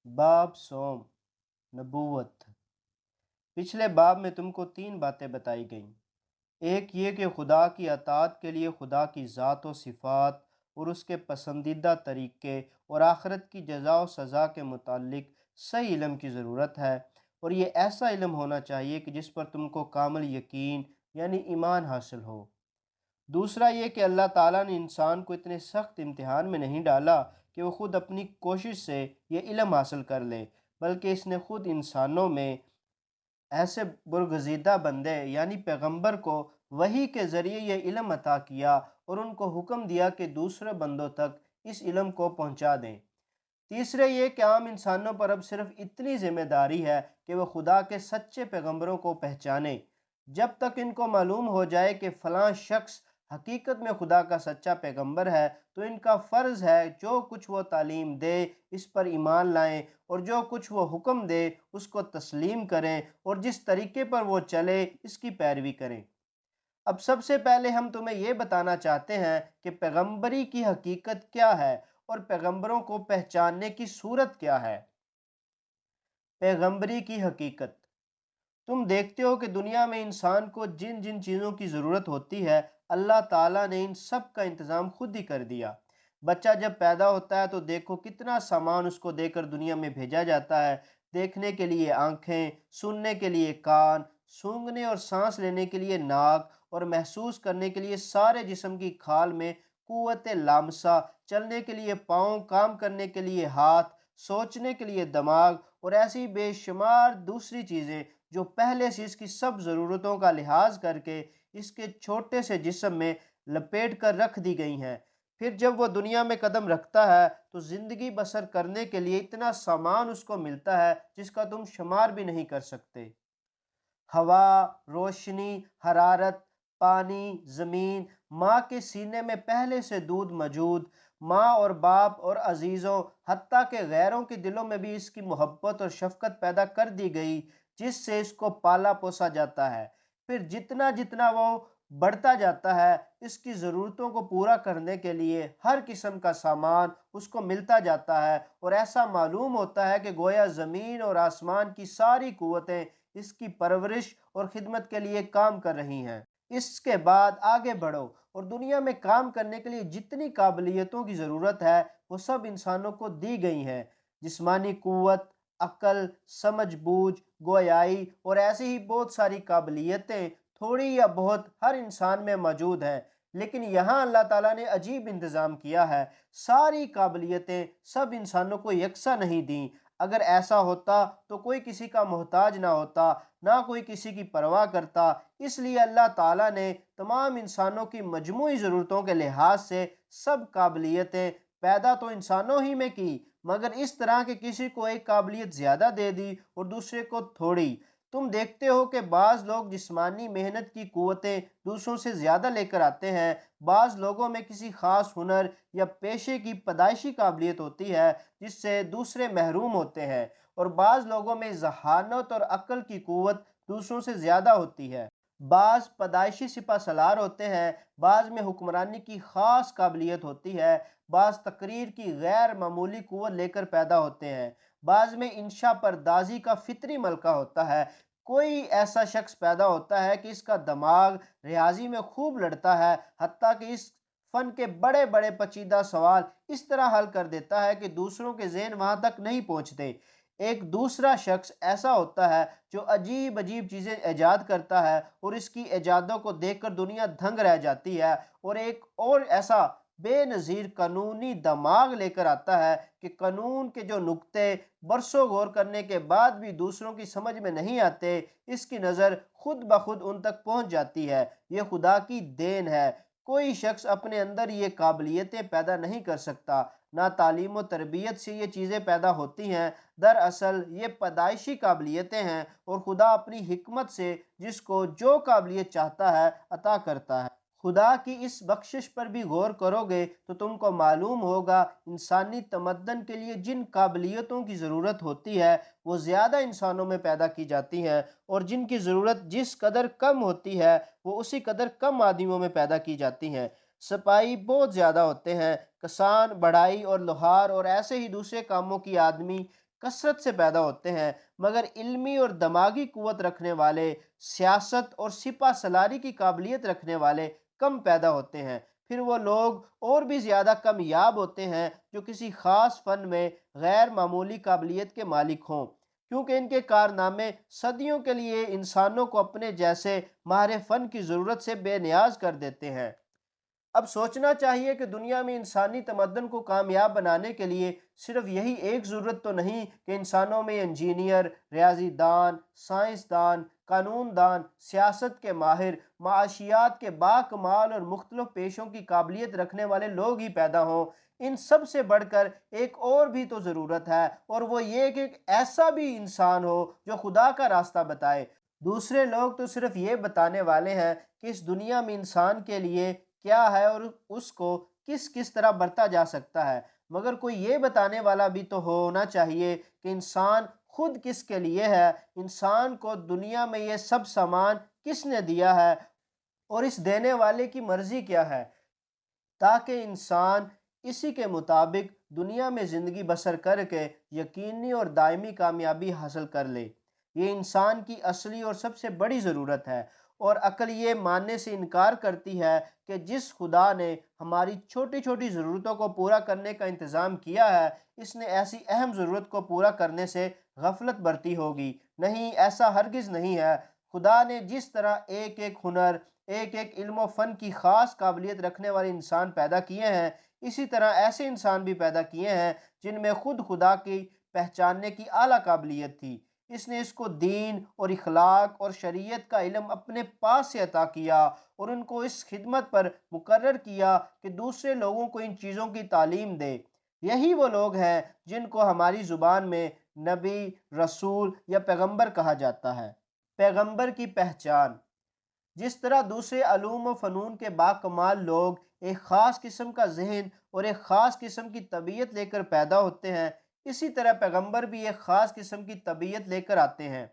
باب سوم نبوت۔ پچھلے باب میں تم کو 3 باتیں بتائی گئیں۔ ایک یہ کہ خدا کی اطاعت کے لیے خدا کی ذات و صفات اور اس کے پسندیدہ طریقے اور آخرت کی جزا و سزا کے متعلق صحیح علم کی ضرورت ہے، اور یہ ایسا علم ہونا چاہیے کہ جس پر تم کو کامل یقین یعنی ایمان حاصل ہو۔ دوسرا یہ کہ اللہ تعالیٰ نے انسان کو اتنے سخت امتحان میں نہیں ڈالا کہ وہ خود اپنی کوشش سے یہ علم حاصل کر لے، بلکہ اس نے خود انسانوں میں ایسے برگزیدہ بندے یعنی پیغمبر کو وحی کے ذریعے یہ علم عطا کیا اور ان کو حکم دیا کہ دوسرے بندوں تک اس علم کو پہنچا دیں۔ تیسرے یہ کہ عام انسانوں پر اب صرف اتنی ذمہ داری ہے کہ وہ خدا کے سچے پیغمبروں کو پہچانیں۔ جب تک ان کو معلوم ہو جائے کہ فلاں شخص حقیقت میں خدا کا سچا پیغمبر ہے، تو ان کا فرض ہے جو کچھ وہ تعلیم دے اس پر ایمان لائیں، اور جو کچھ وہ حکم دے اس کو تسلیم کریں، اور جس طریقے پر وہ چلے اس کی پیروی کریں۔ اب سب سے پہلے ہم تمہیں یہ بتانا چاہتے ہیں کہ پیغمبری کی حقیقت کیا ہے اور پیغمبروں کو پہچاننے کی صورت کیا ہے۔ پیغمبری کی حقیقت۔ تم دیکھتے ہو کہ دنیا میں انسان کو جن جن چیزوں کی ضرورت ہوتی ہے، اللہ تعالیٰ نے ان سب کا انتظام خود ہی کر دیا۔ بچہ جب پیدا ہوتا ہے تو دیکھو کتنا سامان اس کو دے کر دنیا میں بھیجا جاتا ہے۔ دیکھنے کے لیے آنکھیں، سننے کے لیے کان، سونگھنے اور سانس لینے کے لیے ناک، اور محسوس کرنے کے لیے سارے جسم کی کھال میں قوت لامسہ، چلنے کے لیے پاؤں، کام کرنے کے لیے ہاتھ، سوچنے کے لیے دماغ، اور ایسی بے شمار دوسری چیزیں جو پہلے سے اس کی سب ضرورتوں کا لحاظ کر کے اس کے چھوٹے سے جسم میں لپیٹ کر رکھ دی گئی ہیں۔ پھر جب وہ دنیا میں قدم رکھتا ہے تو زندگی بسر کرنے کے لیے اتنا سامان اس کو ملتا ہے جس کا تم شمار بھی نہیں کر سکتے۔ ہوا، روشنی، حرارت، پانی، زمین، ماں کے سینے میں پہلے سے دودھ موجود، ماں اور باپ اور عزیزوں حتیٰ کہ غیروں کے دلوں میں بھی اس کی محبت اور شفقت پیدا کر دی گئی، جس سے اس کو پالا پوسا جاتا ہے۔ پھر جتنا جتنا وہ بڑھتا جاتا ہے، اس کی ضرورتوں کو پورا کرنے کے لیے ہر قسم کا سامان اس کو ملتا جاتا ہے، اور ایسا معلوم ہوتا ہے کہ گویا زمین اور آسمان کی ساری قوتیں اس کی پرورش اور خدمت کے لیے کام کر رہی ہیں۔ اس کے بعد آگے بڑھو اور دنیا میں کام کرنے کے لیے جتنی قابلیتوں کی ضرورت ہے وہ سب انسانوں کو دی گئی ہیں۔ جسمانی قوت، عقل، سمجھ بوجھ، گویائی اور ایسی ہی بہت ساری قابلیتیں تھوڑی یا بہت ہر انسان میں موجود ہیں، لیکن یہاں اللہ تعالیٰ نے عجیب انتظام کیا ہے۔ ساری قابلیتیں سب انسانوں کو یکساں نہیں دیں۔ اگر ایسا ہوتا تو کوئی کسی کا محتاج نہ ہوتا، نہ کوئی کسی کی پرواہ کرتا۔ اس لیے اللہ تعالیٰ نے تمام انسانوں کی مجموعی ضرورتوں کے لحاظ سے سب قابلیتیں پیدا تو انسانوں ہی میں کی، مگر اس طرح کہ کسی کو ایک قابلیت زیادہ دے دی اور دوسرے کو تھوڑی۔ تم دیکھتے ہو کہ بعض لوگ جسمانی محنت کی قوتیں دوسروں سے زیادہ لے کر آتے ہیں، بعض لوگوں میں کسی خاص ہنر یا پیشے کی پیدائشی قابلیت ہوتی ہے جس سے دوسرے محروم ہوتے ہیں، اور بعض لوگوں میں ذہانت اور عقل کی قوت دوسروں سے زیادہ ہوتی ہے۔ بعض پیدائشی سپہ سالار ہوتے ہیں، بعض میں حکمرانی کی خاص قابلیت ہوتی ہے، بعض تقریر کی غیر معمولی قوت لے کر پیدا ہوتے ہیں، بعض میں انشا پردازی کا فطری ملکہ ہوتا ہے۔ کوئی ایسا شخص پیدا ہوتا ہے کہ اس کا دماغ ریاضی میں خوب لڑتا ہے، حتیٰ کہ اس فن کے بڑے بڑے پیچیدہ سوال اس طرح حل کر دیتا ہے کہ دوسروں کے ذہن وہاں تک نہیں پہنچتے۔ ایک دوسرا شخص ایسا ہوتا ہے جو عجیب عجیب چیزیں ایجاد کرتا ہے اور اس کی ایجادوں کو دیکھ کر دنیا دھنگ رہ جاتی ہے، اور ایک اور ایسا بے نظیر قانونی دماغ لے کر آتا ہے کہ قانون کے جو نکتے برسوں غور کرنے کے بعد بھی دوسروں کی سمجھ میں نہیں آتے، اس کی نظر خود بخود ان تک پہنچ جاتی ہے۔ یہ خدا کی دین ہے۔ کوئی شخص اپنے اندر یہ قابلیتیں پیدا نہیں کر سکتا، نہ تعلیم و تربیت سے یہ چیزیں پیدا ہوتی ہیں۔ دراصل یہ پیدائشی قابلیتیں ہیں، اور خدا اپنی حکمت سے جس کو جو قابلیت چاہتا ہے عطا کرتا ہے۔ خدا کی اس بخشش پر بھی غور کرو گے تو تم کو معلوم ہوگا انسانی تمدن کے لیے جن قابلیتوں کی ضرورت ہوتی ہے وہ زیادہ انسانوں میں پیدا کی جاتی ہیں، اور جن کی ضرورت جس قدر کم ہوتی ہے وہ اسی قدر کم آدمیوں میں پیدا کی جاتی ہیں۔ سپاہی بہت زیادہ ہوتے ہیں، کسان، بڑھائی اور لوہار اور ایسے ہی دوسرے کاموں کی آدمی کثرت سے پیدا ہوتے ہیں، مگر علمی اور دماغی قوت رکھنے والے، سیاست اور سپہ سالاری کی قابلیت رکھنے والے کم پیدا ہوتے ہیں۔ پھر وہ لوگ اور بھی زیادہ کامیاب ہوتے ہیں جو کسی خاص فن میں غیر معمولی قابلیت کے مالک ہوں، کیونکہ ان کے کارنامے صدیوں کے لیے انسانوں کو اپنے جیسے ماہر فن کی ضرورت سے بے نیاز کر دیتے ہیں۔ اب سوچنا چاہیے کہ دنیا میں انسانی تمدن کو کامیاب بنانے کے لیے صرف یہی ایک ضرورت تو نہیں کہ انسانوں میں انجینئر، ریاضی دان، سائنسدان، قانون دان، سیاست کے ماہر، معاشیات کے باکمال اور مختلف پیشوں کی قابلیت رکھنے والے لوگ ہی پیدا ہوں۔ ان سب سے بڑھ کر ایک اور بھی تو ضرورت ہے، اور وہ یہ کہ ایک ایسا بھی انسان ہو جو خدا کا راستہ بتائے۔ دوسرے لوگ تو صرف یہ بتانے والے ہیں کہ اس دنیا میں انسان کے لیے کیا ہے اور اس کو کس کس طرح برتا جا سکتا ہے، مگر کوئی یہ بتانے والا بھی تو ہونا چاہیے کہ انسان خود کس کے لیے ہے، انسان کو دنیا میں یہ سب سامان کس نے دیا ہے، اور اس دینے والے کی مرضی کیا ہے، تاکہ انسان اسی کے مطابق دنیا میں زندگی بسر کر کے یقینی اور دائمی کامیابی حاصل کر لے۔ یہ انسان کی اصلی اور سب سے بڑی ضرورت ہے، اور عقل یہ ماننے سے انکار کرتی ہے کہ جس خدا نے ہماری چھوٹی چھوٹی ضرورتوں کو پورا کرنے کا انتظام کیا ہے، اس نے ایسی اہم ضرورت کو پورا کرنے سے غفلت برتی ہوگی۔ نہیں، ایسا ہرگز نہیں ہے۔ خدا نے جس طرح ایک ایک ہنر، ایک ایک علم و فن کی خاص قابلیت رکھنے والے انسان پیدا کیے ہیں، اسی طرح ایسے انسان بھی پیدا کیے ہیں جن میں خود خدا کی پہچاننے کی اعلیٰ قابلیت تھی۔ اس نے اس کو دین اور اخلاق اور شریعت کا علم اپنے پاس سے عطا کیا، اور ان کو اس خدمت پر مقرر کیا کہ دوسرے لوگوں کو ان چیزوں کی تعلیم دے۔ یہی وہ لوگ ہیں جن کو ہماری زبان میں نبی، رسول یا پیغمبر کہا جاتا ہے۔ پیغمبر کی پہچان: جس طرح دوسرے علوم و فنون کے باکمال لوگ ایک خاص قسم کا ذہن اور ایک خاص قسم کی طبیعت لے کر پیدا ہوتے ہیں، اسی طرح پیغمبر بھی ایک خاص قسم کی طبیعت لے کر آتے ہیں۔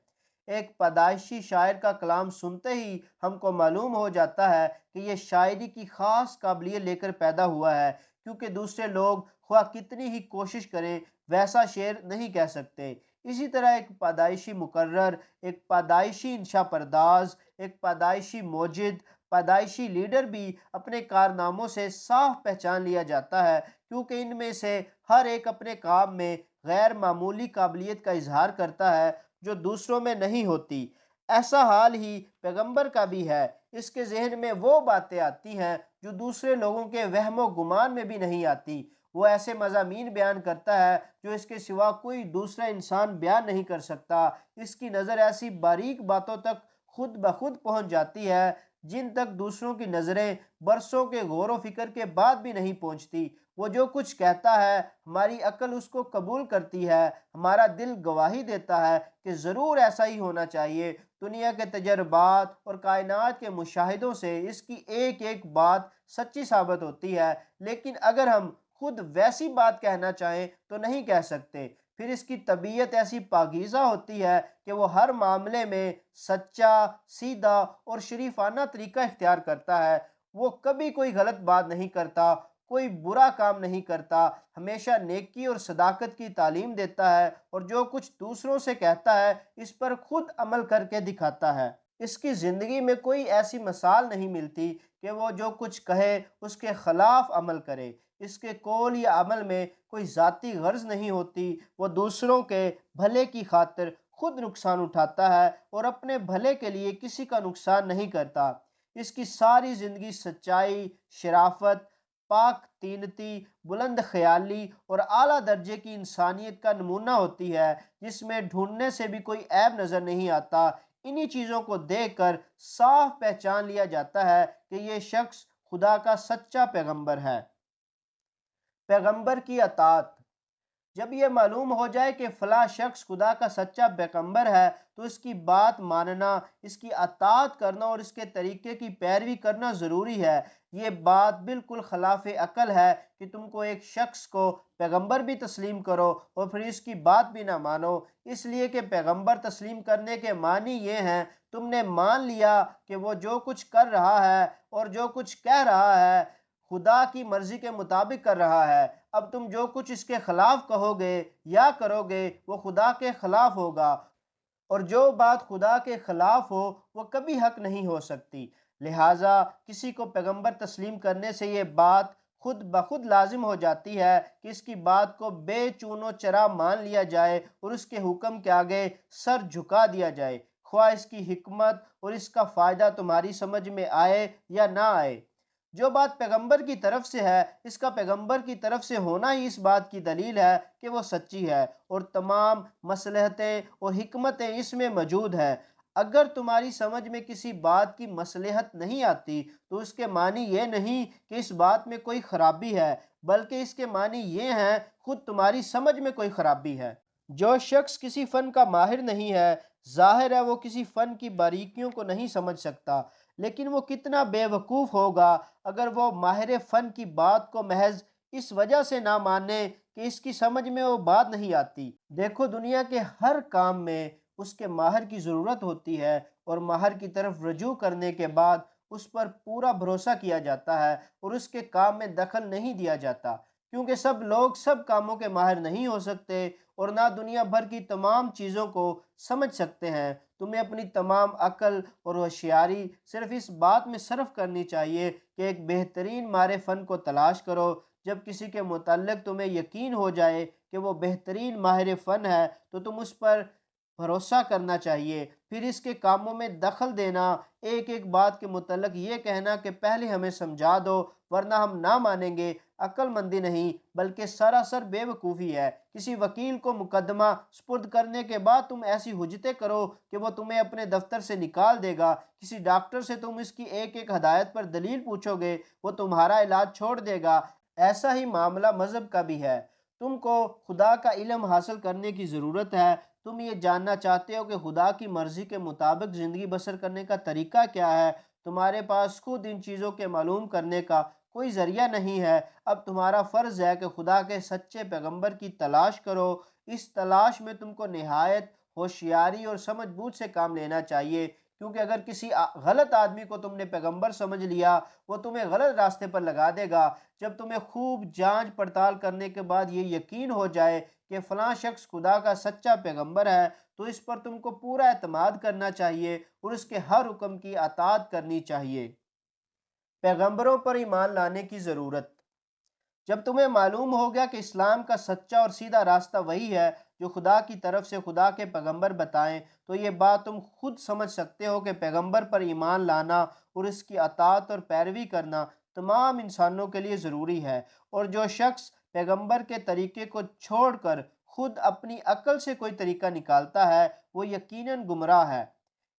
ایک پیدائشی شاعر کا کلام سنتے ہی ہم کو معلوم ہو جاتا ہے کہ یہ شاعری کی خاص قابلیت لے کر پیدا ہوا ہے، کیونکہ دوسرے لوگ خواہ کتنی ہی کوشش کریں ویسا شعر نہیں کہہ سکتے۔ اسی طرح ایک پیدائشی مقرر، ایک پیدائشی انشا پرداز، ایک پیدائشی موجد، پیدائشی لیڈر بھی اپنے کارناموں سے صاف پہچان لیا جاتا ہے، کیونکہ ان میں سے ہر ایک اپنے کام میں غیر معمولی قابلیت کا اظہار کرتا ہے جو دوسروں میں نہیں ہوتی۔ ایسا حال ہی پیغمبر کا بھی ہے۔ اس کے ذہن میں وہ باتیں آتی ہیں جو دوسرے لوگوں کے وہم و گمان میں بھی نہیں آتی۔ وہ ایسے مضامین بیان کرتا ہے جو اس کے سوا کوئی دوسرا انسان بیان نہیں کر سکتا۔ اس کی نظر ایسی باریک باتوں تک خود بخود پہنچ جاتی ہے جن تک دوسروں کی نظریں برسوں کے غور و فکر کے بعد بھی نہیں پہنچتی۔ وہ جو کچھ کہتا ہے ہماری عقل اس کو قبول کرتی ہے، ہمارا دل گواہی دیتا ہے کہ ضرور ایسا ہی ہونا چاہیے۔ دنیا کے تجربات اور کائنات کے مشاہدوں سے اس کی ایک ایک بات سچی ثابت ہوتی ہے، لیکن اگر ہم خود ویسی بات کہنا چاہیں تو نہیں کہہ سکتے۔ پھر اس کی طبیعت ایسی پاکیزہ ہوتی ہے کہ وہ ہر معاملے میں سچا، سیدھا اور شریفانہ طریقہ اختیار کرتا ہے۔ وہ کبھی کوئی غلط بات نہیں کرتا، کوئی برا کام نہیں کرتا، ہمیشہ نیکی اور صداقت کی تعلیم دیتا ہے، اور جو کچھ دوسروں سے کہتا ہے اس پر خود عمل کر کے دکھاتا ہے۔ اس کی زندگی میں کوئی ایسی مثال نہیں ملتی کہ وہ جو کچھ کہے اس کے خلاف عمل کرے۔ اس کے قول یا عمل میں کوئی ذاتی غرض نہیں ہوتی۔ وہ دوسروں کے بھلے کی خاطر خود نقصان اٹھاتا ہے اور اپنے بھلے کے لیے کسی کا نقصان نہیں کرتا۔ اس کی ساری زندگی سچائی، شرافت، پاک تینتی، بلند خیالی اور اعلیٰ درجے کی انسانیت کا نمونہ ہوتی ہے، جس میں ڈھونڈنے سے بھی کوئی عیب نظر نہیں آتا۔ انہی چیزوں کو دیکھ کر صاف پہچان لیا جاتا ہے کہ یہ شخص خدا کا سچا پیغمبر ہے۔ پیغمبر کی اطاعت: جب یہ معلوم ہو جائے کہ فلاں شخص خدا کا سچا پیغمبر ہے تو اس کی بات ماننا، اس کی اطاعت کرنا اور اس کے طریقے کی پیروی کرنا ضروری ہے۔ یہ بات بالکل خلاف عقل ہے کہ تم کو ایک شخص کو پیغمبر بھی تسلیم کرو اور پھر اس کی بات بھی نہ مانو، اس لیے کہ پیغمبر تسلیم کرنے کے معنی یہ ہیں تم نے مان لیا کہ وہ جو کچھ کر رہا ہے اور جو کچھ کہہ رہا ہے خدا کی مرضی کے مطابق کر رہا ہے۔ اب تم جو کچھ اس کے خلاف کہو گے یا کرو گے وہ خدا کے خلاف ہوگا، اور جو بات خدا کے خلاف ہو وہ کبھی حق نہیں ہو سکتی۔ لہٰذا کسی کو پیغمبر تسلیم کرنے سے یہ بات خود بخود لازم ہو جاتی ہے کہ اس کی بات کو بے چون و چرا مان لیا جائے اور اس کے حکم کے آگے سر جھکا دیا جائے، خواہ اس کی حکمت اور اس کا فائدہ تمہاری سمجھ میں آئے یا نہ آئے۔ جو بات پیغمبر کی طرف سے ہے، اس کا پیغمبر کی طرف سے ہونا ہی اس بات کی دلیل ہے کہ وہ سچی ہے، اور تمام مصلحتیں اور حکمتیں اس میں موجود ہیں۔ اگر تمہاری سمجھ میں کسی بات کی مصلحت نہیں آتی تو اس کے معنی یہ نہیں کہ اس بات میں کوئی خرابی ہے، بلکہ اس کے معنی یہ ہیں خود تمہاری سمجھ میں کوئی خرابی ہے۔ جو شخص کسی فن کا ماہر نہیں ہے، ظاہر ہے وہ کسی فن کی باریکیوں کو نہیں سمجھ سکتا، لیکن وہ کتنا بے وقوف ہوگا اگر وہ ماہر فن کی بات کو محض اس وجہ سے نہ مانے کہ اس کی سمجھ میں وہ بات نہیں آتی۔ دیکھو، دنیا کے ہر کام میں اس کے ماہر کی ضرورت ہوتی ہے، اور ماہر کی طرف رجوع کرنے کے بعد اس پر پورا بھروسہ کیا جاتا ہے اور اس کے کام میں دخل نہیں دیا جاتا، کیونکہ سب لوگ سب کاموں کے ماہر نہیں ہو سکتے اور نہ دنیا بھر کی تمام چیزوں کو سمجھ سکتے ہیں۔ تمہیں اپنی تمام عقل اور ہوشیاری صرف اس بات میں صرف کرنی چاہیے کہ ایک بہترین ماہر فن کو تلاش کرو۔ جب کسی کے متعلق تمہیں یقین ہو جائے کہ وہ بہترین ماہر فن ہے تو تم اس پر بھروسہ کرنا چاہیے، پھر اس کے کاموں میں دخل دینا، ایک ایک بات کے متعلق یہ کہنا کہ پہلے ہمیں سمجھا دو ورنہ ہم نہ مانیں گے، عقل مندی نہیں بلکہ سراسر بے وقوفی ہے۔ کسی وکیل کو مقدمہ سپرد کرنے کے بعد تم ایسی حجتیں کرو کہ وہ تمہیں اپنے دفتر سے نکال دے گا، کسی ڈاکٹر سے تم اس کی ایک ایک ہدایت پر دلیل پوچھو گے، وہ تمہارا علاج چھوڑ دے گا۔ ایسا ہی معاملہ مذہب کا بھی ہے۔ تم کو خدا کا علم حاصل کرنے کی ضرورت ہے۔ تم یہ جاننا چاہتے ہو کہ خدا کی مرضی کے مطابق زندگی بسر کرنے کا طریقہ کیا ہے۔ تمہارے پاس خود ان چیزوں کے معلوم کرنے کا کوئی ذریعہ نہیں ہے۔ اب تمہارا فرض ہے کہ خدا کے سچے پیغمبر کی تلاش کرو۔ اس تلاش میں تم کو نہایت ہوشیاری اور سمجھ بوجھ سے کام لینا چاہیے، کیونکہ اگر کسی غلط آدمی کو تم نے پیغمبر سمجھ لیا، وہ تمہیں غلط راستے پر لگا دے گا۔ جب تمہیں خوب جانچ پڑتال کرنے کے بعد یہ یقین ہو جائے کہ فلاں شخص خدا کا سچا پیغمبر ہے، تو اس پر تم کو پورا اعتماد کرنا چاہیے اور اس کے ہر حکم کی اطاعت کرنی چاہیے۔ پیغمبروں پر ایمان لانے کی ضرورت۔ جب تمہیں معلوم ہو گیا کہ اسلام کا سچا اور سیدھا راستہ وہی ہے جو خدا کی طرف سے خدا کے پیغمبر بتائیں، تو یہ بات تم خود سمجھ سکتے ہو کہ پیغمبر پر ایمان لانا اور اس کی اطاعت اور پیروی کرنا تمام انسانوں کے لیے ضروری ہے، اور جو شخص پیغمبر کے طریقے کو چھوڑ کر خود اپنی عقل سے کوئی طریقہ نکالتا ہے وہ یقیناً گمراہ ہے۔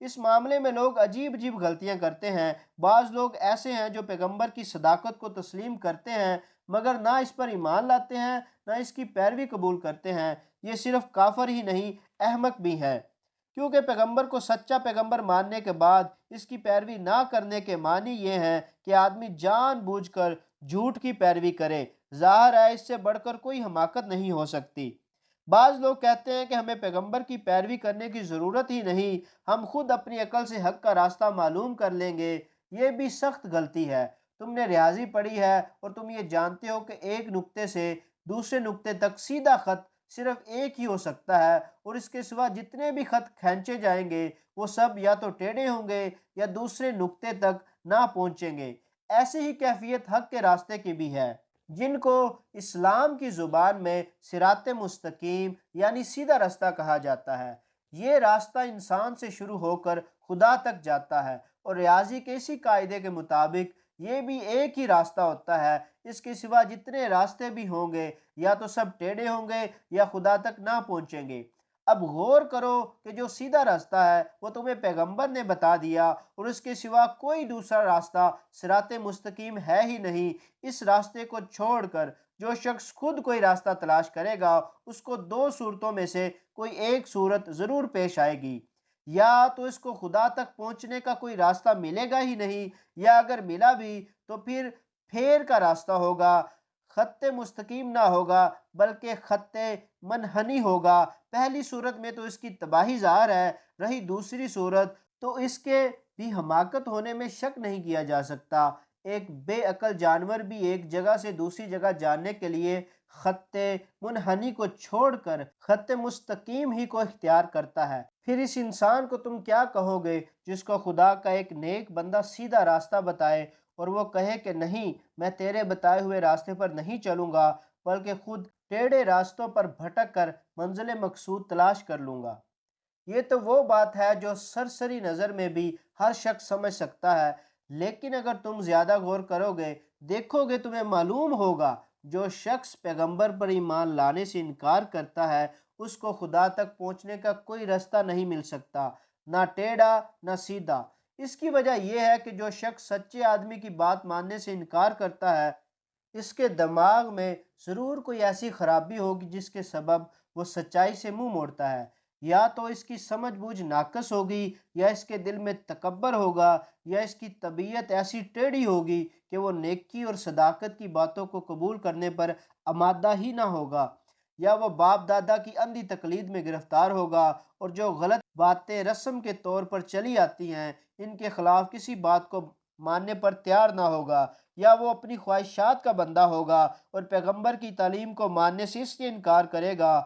اس معاملے میں لوگ عجیب عجیب غلطیاں کرتے ہیں۔ بعض لوگ ایسے ہیں جو پیغمبر کی صداقت کو تسلیم کرتے ہیں مگر نہ اس پر ایمان لاتے ہیں نہ اس کی پیروی قبول کرتے ہیں۔ یہ صرف کافر ہی نہیں، احمق بھی ہے، کیونکہ پیغمبر کو سچا پیغمبر ماننے کے بعد اس کی پیروی نہ کرنے کے معنی یہ ہیں کہ آدمی جان بوجھ کر جھوٹ کی پیروی کرے۔ ظاہر ہے اس سے بڑھ کر کوئی حماقت نہیں ہو سکتی۔ بعض لوگ کہتے ہیں کہ ہمیں پیغمبر کی پیروی کرنے کی ضرورت ہی نہیں، ہم خود اپنی عقل سے حق کا راستہ معلوم کر لیں گے۔ یہ بھی سخت غلطی ہے۔ تم نے ریاضی پڑھی ہے اور تم یہ جانتے ہو کہ ایک نقطے سے دوسرے نقطے تک سیدھا خط صرف ایک ہی ہو سکتا ہے، اور اس کے سوا جتنے بھی خط کھینچے جائیں گے وہ سب یا تو ٹیڑھے ہوں گے یا دوسرے نقطے تک نہ پہنچیں گے۔ ایسی ہی کیفیت حق کے راستے کی بھی ہے، جن کو اسلام کی زبان میں صراط مستقیم یعنی سیدھا راستہ کہا جاتا ہے۔ یہ راستہ انسان سے شروع ہو کر خدا تک جاتا ہے، اور ریاضی کے اسی قاعدے کے مطابق یہ بھی ایک ہی راستہ ہوتا ہے۔ اس کے سوا جتنے راستے بھی ہوں گے یا تو سب ٹیڑھے ہوں گے یا خدا تک نہ پہنچیں گے۔ اب غور کرو کہ جو سیدھا راستہ ہے وہ تمہیں پیغمبر نے بتا دیا، اور اس کے سوا کوئی دوسرا راستہ صراط مستقیم ہے ہی نہیں۔ اس راستے کو چھوڑ کر جو شخص خود کوئی راستہ تلاش کرے گا اس کو دو صورتوں میں سے کوئی ایک صورت ضرور پیش آئے گی، یا تو اس کو خدا تک پہنچنے کا کوئی راستہ ملے گا ہی نہیں، یا اگر ملا بھی تو پھر پھیر کا راستہ ہوگا، خط مستقیم نہ ہوگا بلکہ خط منحنی ہوگا۔ پہلی صورت میں تو اس کی تباہی ظاہر ہے، رہی دوسری صورت تو اس کے بھی حماقت ہونے میں شک نہیں کیا جا سکتا۔ ایک بے عقل جانور بھی ایک جگہ سے دوسری جگہ جانے کے لیے خط منحنی کو چھوڑ کر خط مستقیم ہی کو اختیار کرتا ہے۔ پھر اس انسان کو تم کیا کہو گے جس کو خدا کا ایک نیک بندہ سیدھا راستہ بتائے اور وہ کہے کہ نہیں، میں تیرے بتائے ہوئے راستے پر نہیں چلوں گا، بلکہ خود ٹیڑھے راستوں پر بھٹک کر منزل مقصود تلاش کر لوں گا۔ یہ تو وہ بات ہے جو سرسری نظر میں بھی ہر شخص سمجھ سکتا ہے، لیکن اگر تم زیادہ غور کرو گے، دیکھو گے، تمہیں معلوم ہوگا جو شخص پیغمبر پر ایمان لانے سے انکار کرتا ہے اس کو خدا تک پہنچنے کا کوئی راستہ نہیں مل سکتا، نہ ٹیڑھا نہ سیدھا۔ اس کی وجہ یہ ہے کہ جو شخص سچے آدمی کی بات ماننے سے انکار کرتا ہے، اس کے دماغ میں ضرور کوئی ایسی خرابی ہوگی جس کے سبب وہ سچائی سے منہ موڑتا ہے۔ یا تو اس کی سمجھ بوجھ ناقص ہوگی، یا اس کے دل میں تکبر ہوگا، یا اس کی طبیعت ایسی ٹیڑھی ہوگی کہ وہ نیکی اور صداقت کی باتوں کو قبول کرنے پر آمادہ ہی نہ ہوگا، یا وہ باپ دادا کی اندھی تقلید میں گرفتار ہوگا اور جو غلط باتیں رسم کے طور پر چلی آتی ہیں ان کے خلاف کسی بات کو ماننے پر تیار نہ ہوگا، یا وہ اپنی خواہشات کا بندہ ہوگا اور پیغمبر کی تعلیم کو ماننے سے اس لیے انکار کرے گا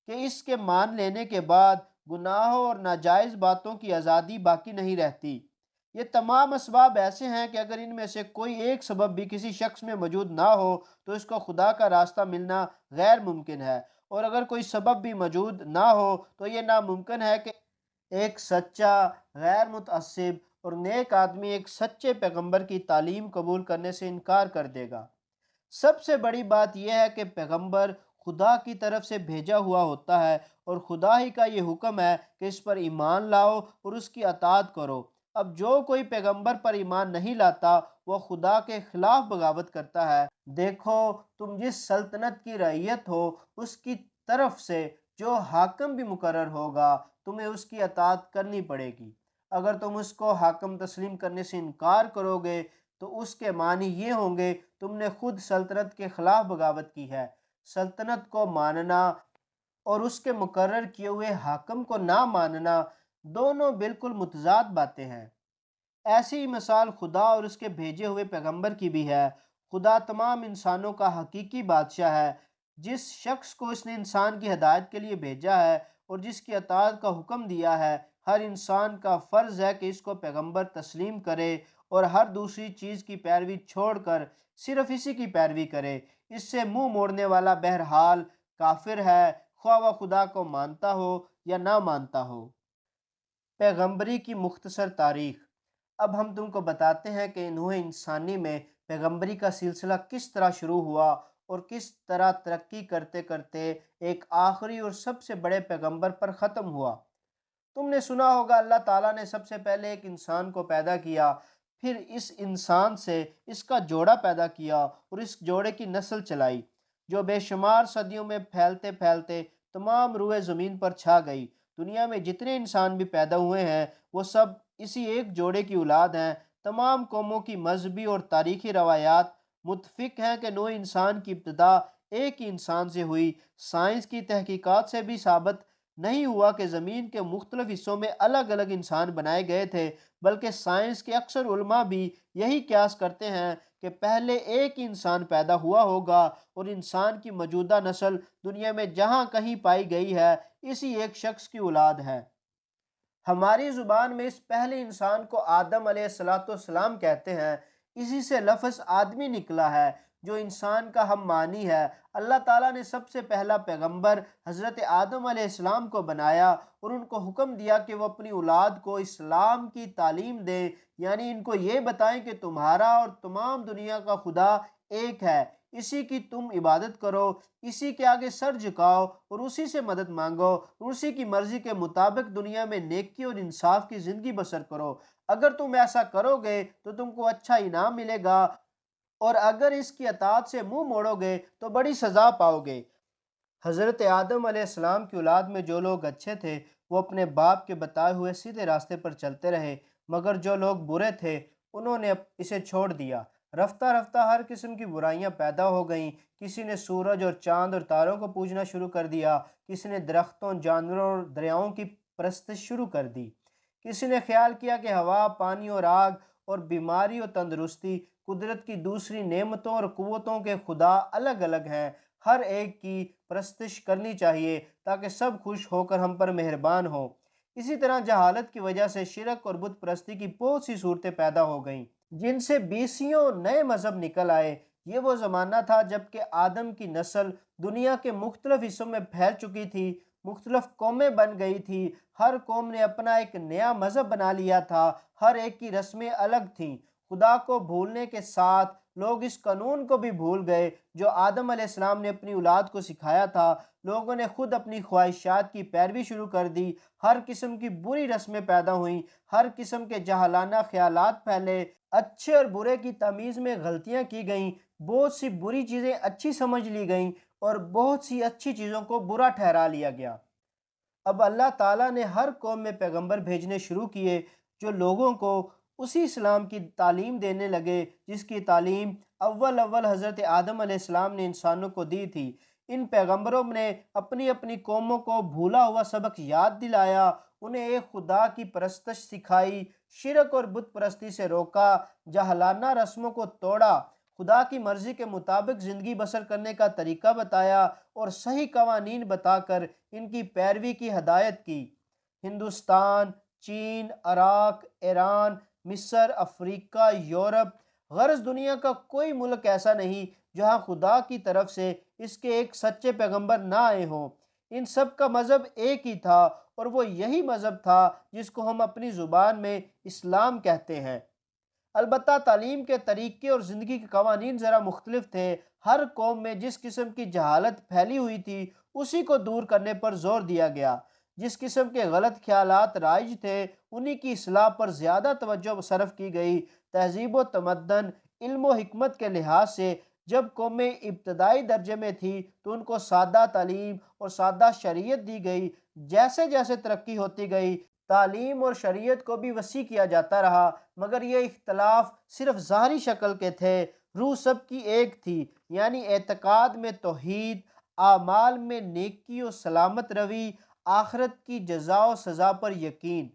کہ اس کے مان لینے کے بعد گناہوں اور ناجائز باتوں کی آزادی باقی نہیں رہتی۔ یہ تمام اسباب ایسے ہیں کہ اگر ان میں سے کوئی ایک سبب بھی کسی شخص میں موجود نہ ہو تو اس کو خدا کا راستہ ملنا غیر ممکن ہے، اور اگر کوئی سبب بھی موجود نہ ہو تو یہ ناممکن ہے کہ ایک سچا، غیر متعصب اور نیک آدمی ایک سچے پیغمبر کی تعلیم قبول کرنے سے انکار کر دے گا۔ سب سے بڑی بات یہ ہے کہ پیغمبر خدا کی طرف سے بھیجا ہوا ہوتا ہے، اور خدا ہی کا یہ حکم ہے کہ اس پر ایمان لاؤ اور اس کی اطاعت کرو۔ اب جو کوئی پیغمبر پر ایمان نہیں لاتا وہ خدا کے خلاف بغاوت کرتا ہے۔ دیکھو، تم جس سلطنت کی رعیت ہو اس کی طرف سے جو حاکم بھی مقرر ہوگا تمہیں اس کی اطاعت کرنی پڑے گی۔ اگر تم اس کو حاکم تسلیم کرنے سے انکار کرو گے تو اس کے معنی یہ ہوں گے تم نے خود سلطنت کے خلاف بغاوت کی ہے۔ سلطنت کو ماننا اور اس کے مقرر کیے ہوئے حاکم کو نہ ماننا دونوں بالکل متضاد باتیں ہیں۔ ایسی ہی مثال خدا اور اس کے بھیجے ہوئے پیغمبر کی بھی ہے۔ خدا تمام انسانوں کا حقیقی بادشاہ ہے۔ جس شخص کو اس نے انسان کی ہدایت کے لیے بھیجا ہے اور جس کی اطاعت کا حکم دیا ہے، ہر انسان کا فرض ہے کہ اس کو پیغمبر تسلیم کرے اور ہر دوسری چیز کی پیروی چھوڑ کر صرف اسی کی پیروی کرے۔ اس سے منہ موڑنے والا بہرحال کافر ہے، خواہ وہ خدا کو مانتا ہو یا نہ مانتا ہو۔ پیغمبری کی مختصر تاریخ۔ اب ہم تم کو بتاتے ہیں کہ نوح انسانی میں پیغمبری کا سلسلہ کس طرح شروع ہوا اور کس طرح ترقی کرتے کرتے ایک آخری اور سب سے بڑے پیغمبر پر ختم ہوا۔ تم نے سنا ہوگا اللہ تعالیٰ نے سب سے پہلے ایک انسان کو پیدا کیا، پھر اس انسان سے اس کا جوڑا پیدا کیا اور اس جوڑے کی نسل چلائی جو بے شمار صدیوں میں پھیلتے پھیلتے تمام روئے زمین پر چھا گئی۔ دنیا میں جتنے انسان بھی پیدا ہوئے ہیں وہ سب اسی ایک جوڑے کی اولاد ہیں۔ تمام قوموں کی مذہبی اور تاریخی روایات متفق ہیں کہ نوح انسان کی ابتدا ایک ہی انسان سے ہوئی۔ سائنس کی تحقیقات سے بھی ثابت نہیں ہوا کہ زمین کے مختلف حصوں میں الگ الگ انسان بنائے گئے تھے، بلکہ سائنس کے اکثر علماء بھی یہی قیاس کرتے ہیں کہ پہلے ایک ہی انسان پیدا ہوا ہوگا اور انسان کی موجودہ نسل دنیا میں جہاں کہیں پائی گئی ہے اسی ایک شخص کی اولاد ہے۔ ہماری زبان میں اس پہلے انسان کو آدم علیہ السلام کہتے ہیں۔ اسی سے لفظ آدمی نکلا ہے جو انسان کا ہم معنی ہے۔ اللہ تعالیٰ نے سب سے پہلا پیغمبر حضرت آدم علیہ السلام کو بنایا اور ان کو حکم دیا کہ وہ اپنی اولاد کو اسلام کی تعلیم دیں، یعنی ان کو یہ بتائیں کہ تمہارا اور تمام دنیا کا خدا ایک ہے، اسی کی تم عبادت کرو، اسی کے آگے سر جھکاؤ اور اسی سے مدد مانگو اور اسی کی مرضی کے مطابق دنیا میں نیکی اور انصاف کی زندگی بسر کرو۔ اگر تم ایسا کرو گے تو تم کو اچھا انعام ملے گا، اور اگر اس کی اطاعت سے منہ موڑو گے تو بڑی سزا پاؤ گے۔ حضرت آدم علیہ السلام کی اولاد میں جو لوگ اچھے تھے وہ اپنے باپ کے بتائے ہوئے سیدھے راستے پر چلتے رہے، مگر جو لوگ برے تھے انہوں نے اسے چھوڑ دیا۔ رفتہ رفتہ ہر قسم کی برائیاں پیدا ہو گئیں۔ کسی نے سورج اور چاند اور تاروں کو پوجنا شروع کر دیا، کسی نے درختوں، جانوروں اور دریاؤں کی پرستش شروع کر دی، کسی نے خیال کیا کہ ہوا، پانی اور آگ اور بیماری اور تندرستی قدرت کی دوسری نعمتوں اور قوتوں کے خدا الگ الگ ہیں۔ ہر ایک کی پرستش کرنی چاہیے تاکہ سب خوش ہو کر ہم پر مہربان ہوں۔ اسی طرح جہالت کی وجہ سے شرک اور بت پرستی کی بہت سی صورتیں پیدا ہو گئیں جن سے بیسیوں نئے مذہب نکل آئے۔ یہ وہ زمانہ تھا جب کہ آدم کی نسل دنیا کے مختلف حصوں میں پھیل چکی تھی، مختلف قومیں بن گئی تھی، ہر قوم نے اپنا ایک نیا مذہب بنا لیا تھا، ہر ایک کی رسمیں الگ تھیں۔ خدا کو بھولنے کے ساتھ لوگ اس قانون کو بھی بھول گئے جو آدم علیہ السلام نے اپنی اولاد کو سکھایا تھا۔ لوگوں نے خود اپنی خواہشات کی پیروی شروع کر دی، ہر قسم کی بری رسمیں پیدا ہوئیں، ہر قسم کے جاہلانہ خیالات پھیلے، اچھے اور برے کی تمیز میں غلطیاں کی گئیں، بہت سی بری چیزیں اچھی سمجھ لی گئیں اور بہت سی اچھی چیزوں کو برا ٹھہرا لیا گیا۔ اب اللہ تعالیٰ نے ہر قوم میں پیغمبر بھیجنے شروع کیے جو لوگوں کو اسی اسلام کی تعلیم دینے لگے جس کی تعلیم اول حضرت آدم علیہ السلام نے انسانوں کو دی تھی۔ ان پیغمبروں نے اپنی اپنی قوموں کو بھولا ہوا سبق یاد دلایا، انہیں ایک خدا کی پرستش سکھائی، شرک اور بت پرستی سے روکا، جاہلانہ رسموں کو توڑا، خدا کی مرضی کے مطابق زندگی بسر کرنے کا طریقہ بتایا اور صحیح قوانین بتا کر ان کی پیروی کی ہدایت کی۔ ہندوستان، چین، عراق، ایران، مصر، افریقہ، یورپ، غرض دنیا کا کوئی ملک ایسا نہیں جہاں خدا کی طرف سے اس کے ایک سچے پیغمبر نہ آئے ہوں۔ ان سب کا مذہب ایک ہی تھا اور وہ یہی مذہب تھا جس کو ہم اپنی زبان میں اسلام کہتے ہیں۔ البتہ تعلیم کے طریقے اور زندگی کے قوانین ذرا مختلف تھے۔ ہر قوم میں جس قسم کی جہالت پھیلی ہوئی تھی اسی کو دور کرنے پر زور دیا گیا۔ جس قسم کے غلط خیالات رائج تھے انہی کی اصلاح پر زیادہ توجہ صرف کی گئی۔ تہذیب و تمدن، علم و حکمت کے لحاظ سے جب قومیں ابتدائی درجے میں تھی تو ان کو سادہ تعلیم اور سادہ شریعت دی گئی۔ جیسے جیسے ترقی ہوتی گئی تعلیم اور شریعت کو بھی وسیع کیا جاتا رہا، مگر یہ اختلاف صرف ظاہری شکل کے تھے، روح سب کی ایک تھی، یعنی اعتقاد میں توحید، اعمال میں نیکی و سلامت روی، آخرت کی جزا و سزا پر یقین۔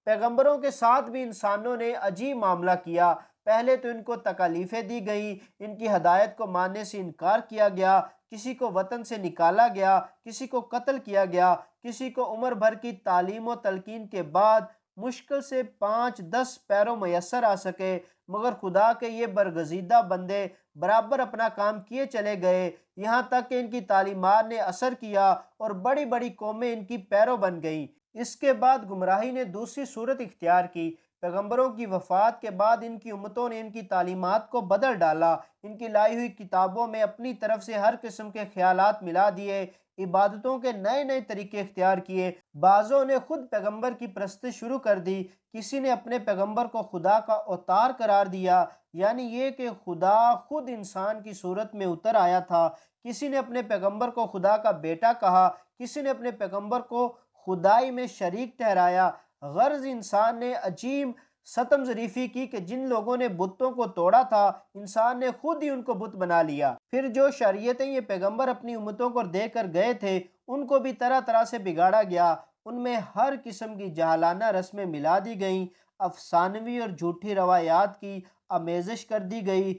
پیغمبروں کے ساتھ بھی انسانوں نے عجیب معاملہ کیا۔ پہلے تو ان کو تکالیفیں دی گئیں، ان کی ہدایت کو ماننے سے انکار کیا گیا، کسی کو وطن سے نکالا گیا، کسی کو قتل کیا گیا، کسی کو عمر بھر کی تعلیم و تلقین کے بعد مشکل سے 5-10 پیروں میسر آ سکے، مگر خدا کے یہ برگزیدہ بندے برابر اپنا کام کیے چلے گئے، یہاں تک کہ ان کی تعلیمات نے اثر کیا اور بڑی بڑی قومیں ان کی پیرو بن گئیں۔ اس کے بعد گمراہی نے دوسری صورت اختیار کی۔ پیغمبروں کی وفات کے بعد ان کی امتوں نے ان کی تعلیمات کو بدل ڈالا، ان کی لائی ہوئی کتابوں میں اپنی طرف سے ہر قسم کے خیالات ملا دیے، عبادتوں کے نئے نئے طریقے اختیار کیے، بعضوں نے خود پیغمبر کی پرستش شروع کر دی، کسی نے اپنے پیغمبر کو خدا کا اوتار قرار دیا، یعنی یہ کہ خدا خود انسان کی صورت میں اتر آیا تھا، کسی نے اپنے پیغمبر کو خدا کا بیٹا کہا، کسی نے اپنے پیغمبر کو خدائی میں شریک ٹھہرایا۔ غرض انسان نے عجیب ستم ظریفی کی کہ جن لوگوں نے بتوں کو توڑا تھا انسان نے خود ہی ان کو بت بنا لیا۔ پھر جو شریعتیں یہ پیغمبر اپنی امتوں کو دے کر گئے تھے ان کو بھی طرح طرح سے بگاڑا گیا، ان میں ہر قسم کی جاہلانہ رسمیں ملا دی گئیں، افسانوی اور جھوٹی روایات کی آمیزش کر دی گئی،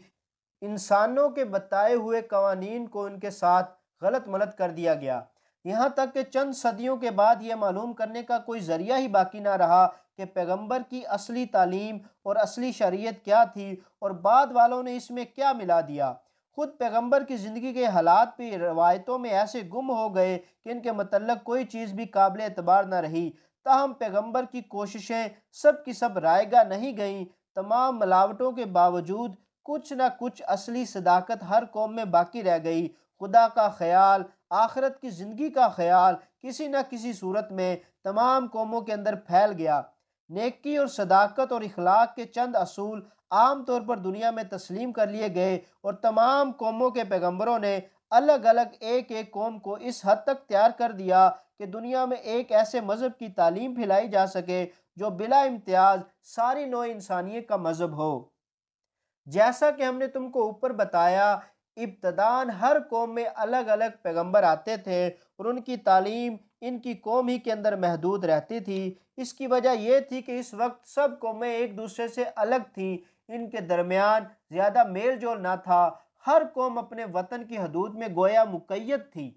انسانوں کے بتائے ہوئے قوانین کو ان کے ساتھ غلط ملت کر دیا گیا، یہاں تک کہ چند صدیوں کے بعد یہ معلوم کرنے کا کوئی ذریعہ ہی باقی نہ رہا کہ پیغمبر کی اصلی تعلیم اور اصلی شریعت کیا تھی اور بعد والوں نے اس میں کیا ملا دیا۔ خود پیغمبر کی زندگی کے حالات بھی روایتوں میں ایسے گم ہو گئے کہ ان کے متعلق کوئی چیز بھی قابل اعتبار نہ رہی۔ تاہم پیغمبر کی کوششیں سب کی سب رائے گاہ نہیں گئیں، تمام ملاوٹوں کے باوجود کچھ نہ کچھ اصلی صداقت ہر قوم میں باقی رہ گئی۔ خدا کا خیال، آخرت کی زندگی کا خیال کسی نہ کسی صورت میں تمام قوموں کے اندر پھیل گیا۔ نیکی اور صداقت اور اخلاق کے چند اصول عام طور پر دنیا میں تسلیم کر لیے گئے اور تمام قوموں کے پیغمبروں نے الگ الگ ایک ایک قوم کو اس حد تک تیار کر دیا کہ دنیا میں ایک ایسے مذہب کی تعلیم پھیلائی جا سکے جو بلا امتیاز ساری نوع انسانیت کا مذہب ہو۔ جیسا کہ ہم نے تم کو اوپر بتایا، ابتداً ہر قوم میں الگ الگ پیغمبر آتے تھے اور ان کی تعلیم ان کی قوم ہی کے اندر محدود رہتی تھی۔ اس کی وجہ یہ تھی کہ اس وقت سب قومیں ایک دوسرے سے الگ تھیں، ان کے درمیان زیادہ میل جول نہ تھا، ہر قوم اپنے وطن کی حدود میں گویا مقید تھی۔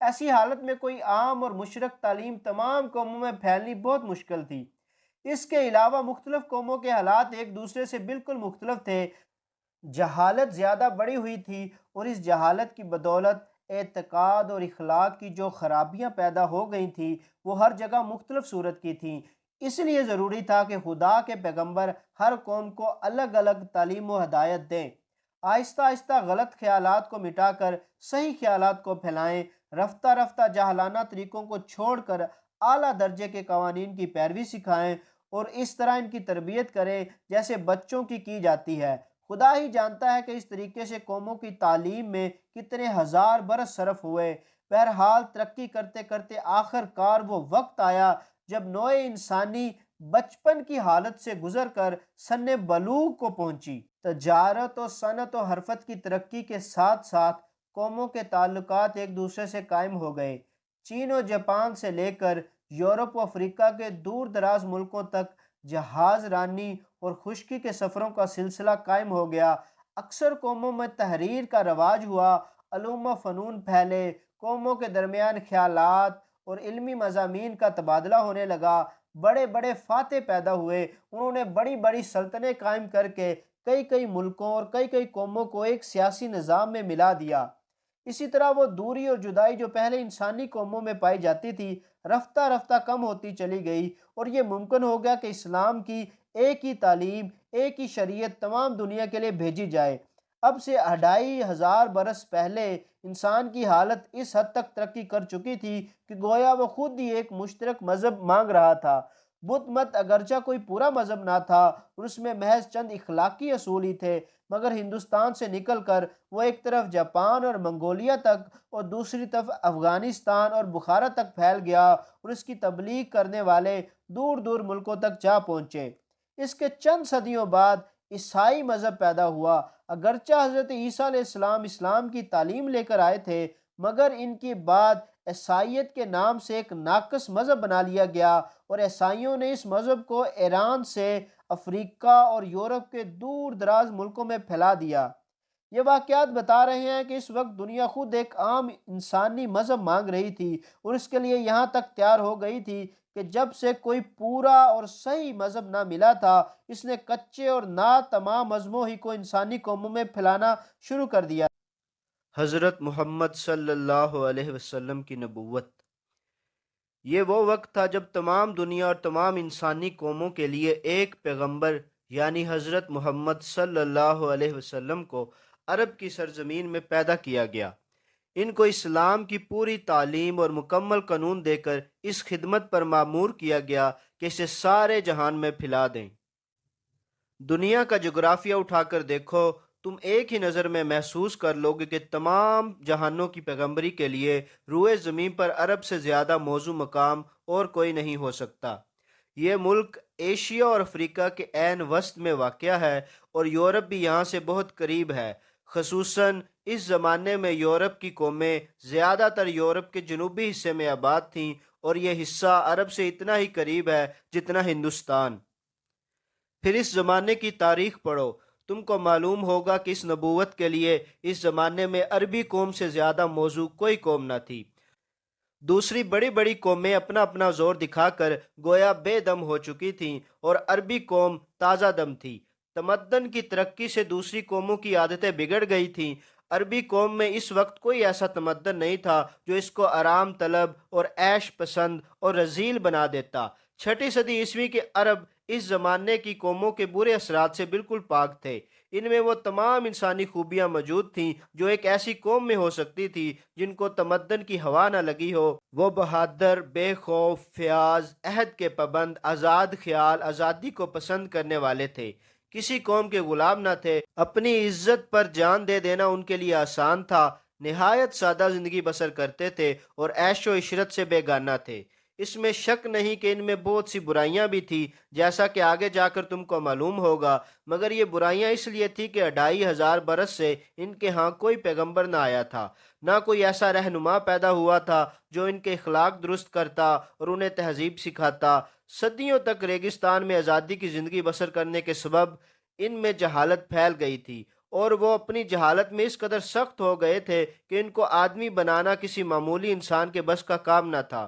ایسی حالت میں کوئی عام اور مشرک تعلیم تمام قوموں میں پھیلنی بہت مشکل تھی۔ اس کے علاوہ مختلف قوموں کے حالات ایک دوسرے سے بالکل مختلف تھے۔ جہالت زیادہ بڑھی ہوئی تھی، اور اس جہالت کی بدولت اعتقاد اور اخلاق کی جو خرابیاں پیدا ہو گئی تھیں وہ ہر جگہ مختلف صورت کی تھیں۔ اس لیے ضروری تھا کہ خدا کے پیغمبر ہر قوم کو الگ الگ تعلیم و ہدایت دیں، آہستہ آہستہ غلط خیالات کو مٹا کر صحیح خیالات کو پھیلائیں، رفتہ رفتہ جاہلانہ طریقوں کو چھوڑ کر اعلیٰ درجے کے قوانین کی پیروی سکھائیں، اور اس طرح ان کی تربیت کریں جیسے بچوں کی جاتی ہے۔ خدا ہی جانتا ہے کہ اس طریقے سے قوموں کی تعلیم میں کتنے ہزار برس صرف ہوئے۔ بہرحال ترقی کرتے کرتے آخر کار وہ وقت آیا جب نوع انسانی بچپن کی حالت سے گزر کر سن بلوغ کو پہنچی۔ تجارت و صنعت و حرفت کی ترقی کے ساتھ ساتھ قوموں کے تعلقات ایک دوسرے سے قائم ہو گئے۔ چین و جاپان سے لے کر یورپ و افریقہ کے دور دراز ملکوں تک جہاز رانی اور خشکی کے سفروں کا سلسلہ قائم ہو گیا۔ اکثر قوموں میں تحریر کا رواج ہوا، علوم و فنون پھیلے، قوموں کے درمیان خیالات اور علمی مضامین کا تبادلہ ہونے لگا۔ بڑے بڑے فاتح پیدا ہوئے، انہوں نے بڑی بڑی سلطنتیں قائم کر کے کئی کئی ملکوں اور کئی کئی قوموں کو ایک سیاسی نظام میں ملا دیا۔ اسی طرح وہ دوری اور جدائی جو پہلے انسانی قوموں میں پائی جاتی تھی رفتہ رفتہ کم ہوتی چلی گئی، اور یہ ممکن ہو گیا کہ اسلام کی ایک ہی تعلیم، ایک ہی شریعت تمام دنیا کے لیے بھیجی جائے۔ اب سے 2500 برس پہلے انسان کی حالت اس حد تک ترقی کر چکی تھی کہ گویا وہ خود ہی ایک مشترک مذہب مانگ رہا تھا۔ بدھ مت اگرچہ کوئی پورا مذہب نہ تھا اور اس میں محض چند اخلاقی اصول ہی تھے، مگر ہندوستان سے نکل کر وہ ایک طرف جاپان اور منگولیا تک اور دوسری طرف افغانستان اور بخارا تک پھیل گیا، اور اس کی تبلیغ کرنے والے دور دور ملکوں تک جا پہنچے۔ اس کے چند صدیوں بعد عیسائی مذہب پیدا ہوا۔ اگرچہ حضرت عیسیٰ علیہ السلام اسلام کی تعلیم لے کر آئے تھے، مگر ان کے بعد عیسائیت کے نام سے ایک ناقص مذہب بنا لیا گیا، اور عیسائیوں نے اس مذہب کو ایران سے افریقہ اور یورپ کے دور دراز ملکوں میں پھیلا دیا۔ یہ واقعات بتا رہے ہیں کہ اس وقت دنیا خود ایک عام انسانی مذہب مانگ رہی تھی، اور اس کے لیے یہاں تک تیار ہو گئی تھی کہ جب سے کوئی پورا اور صحیح مذہب نہ ملا تھا، اس نے کچے اور ناتمام مذہبوں ہی کو انسانی قوموں میں پھیلانا شروع کر دیا۔ حضرت محمد صلی اللہ علیہ وسلم کی نبوت۔ یہ وہ وقت تھا جب تمام دنیا اور تمام انسانی قوموں کے لیے ایک پیغمبر یعنی حضرت محمد صلی اللہ علیہ وسلم کو عرب کی سرزمین میں پیدا کیا گیا۔ ان کو اسلام کی پوری تعلیم اور مکمل قانون دے کر اس خدمت پر مامور کیا گیا کہ اسے سارے جہان میں پھیلا دیں۔ دنیا کا جغرافیہ اٹھا کر دیکھو، تم ایک ہی نظر میں محسوس کر لو گے کہ تمام جہانوں کی پیغمبری کے لیے روئے زمین پر عرب سے زیادہ موزوں مقام اور کوئی نہیں ہو سکتا۔ یہ ملک ایشیا اور افریقہ کے عین وسط میں واقع ہے، اور یورپ بھی یہاں سے بہت قریب ہے۔ خصوصاً اس زمانے میں یورپ کی قومیں زیادہ تر یورپ کے جنوبی حصے میں آباد تھیں، اور یہ حصہ عرب سے اتنا ہی قریب ہے جتنا ہندوستان۔ پھر اس زمانے کی تاریخ پڑھو، تم کو معلوم ہوگا کہ اس نبوت کے لیے اس زمانے میں عربی قوم سے زیادہ موزوں کوئی قوم نہ تھی۔ دوسری بڑی بڑی قومیں اپنا اپنا زور دکھا کر گویا بے دم ہو چکی تھیں، اور عربی قوم تازہ دم تھی۔ تمدن کی ترقی سے دوسری قوموں کی عادتیں بگڑ گئی تھیں۔ عربی قوم میں اس وقت کوئی ایسا تمدن نہیں تھا جو اس کو آرام طلب اور عیش پسند اور رذیل بنا دیتا۔ 6 صدی عیسوی کے عرب اس زمانے کی قوموں کے برے اثرات سے بالکل پاک تھے۔ ان میں وہ تمام انسانی خوبیاں موجود تھیں جو ایک ایسی قوم میں ہو سکتی تھی جن کو تمدن کی ہوا نہ لگی ہو۔ وہ بہادر، بے خوف، فیاض، عہد کے پابند، آزاد خیال، آزادی کو پسند کرنے والے تھے، کسی قوم کے غلام نہ تھے۔ اپنی عزت پر جان دے دینا ان کے لیے آسان تھا، نہایت سادہ زندگی بسر کرتے تھے اور عیش و عشرت سے بیگانہ تھے۔ اس میں شک نہیں کہ ان میں بہت سی برائیاں بھی تھیں، جیسا کہ آگے جا کر تم کو معلوم ہوگا، مگر یہ برائیاں اس لیے تھی کہ 2500 برس سے ان کے ہاں کوئی پیغمبر نہ آیا تھا، نہ کوئی ایسا رہنما پیدا ہوا تھا جو ان کے اخلاق درست کرتا اور انہیں تہذیب سکھاتا۔ صدیوں تک ریگستان میں آزادی کی زندگی بسر کرنے کے سبب ان میں جہالت پھیل گئی تھی، اور وہ اپنی جہالت میں اس قدر سخت ہو گئے تھے کہ ان کو آدمی بنانا کسی معمولی انسان کے بس کا کام نہ تھا۔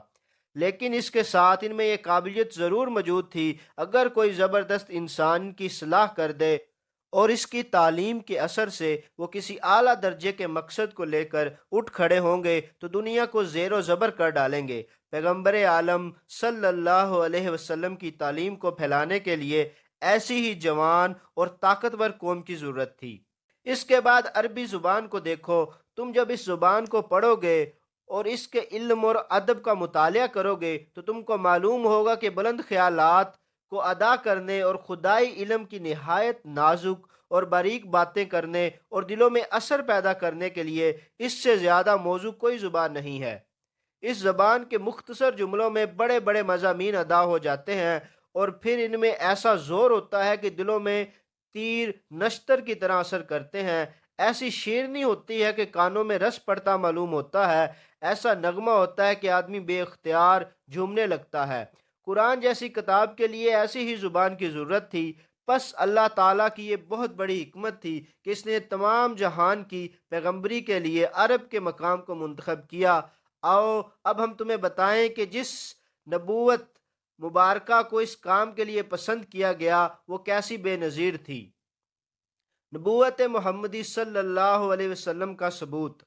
لیکن اس کے ساتھ ان میں یہ قابلیت ضرور موجود تھی، اگر کوئی زبردست انسان کی اصلاح کر دے اور اس کی تعلیم کے اثر سے وہ کسی اعلیٰ درجے کے مقصد کو لے کر اٹھ کھڑے ہوں گے تو دنیا کو زیر و زبر کر ڈالیں گے۔ پیغمبر عالم صلی اللہ علیہ وسلم کی تعلیم کو پھیلانے کے لیے ایسی ہی جوان اور طاقتور قوم کی ضرورت تھی۔ اس کے بعد عربی زبان کو دیکھو۔ تم جب اس زبان کو پڑھو گے اور اس کے علم اور ادب کا مطالعہ کرو گے تو تم کو معلوم ہوگا کہ بلند خیالات کو ادا کرنے اور خدائی علم کی نہایت نازک اور باریک باتیں کرنے اور دلوں میں اثر پیدا کرنے کے لیے اس سے زیادہ موزوں کوئی زبان نہیں ہے۔ اس زبان کے مختصر جملوں میں بڑے بڑے مضامین ادا ہو جاتے ہیں، اور پھر ان میں ایسا زور ہوتا ہے کہ دلوں میں تیر نشتر کی طرح اثر کرتے ہیں۔ ایسی شیرنی ہوتی ہے کہ کانوں میں رس پڑتا معلوم ہوتا ہے۔ ایسا نغمہ ہوتا ہے کہ آدمی بے اختیار جھومنے لگتا ہے۔ قرآن جیسی کتاب کے لیے ایسی ہی زبان کی ضرورت تھی۔ پس اللہ تعالیٰ کی یہ بہت بڑی حکمت تھی کہ اس نے تمام جہان کی پیغمبری کے لیے عرب کے مقام کو منتخب کیا۔ آؤ اب ہم تمہیں بتائیں کہ جس نبوت مبارکہ کو اس کام کے لیے پسند کیا گیا وہ کیسی بے نظیر تھی۔ نبوت محمدی صلی اللہ علیہ وسلم کا ثبوت۔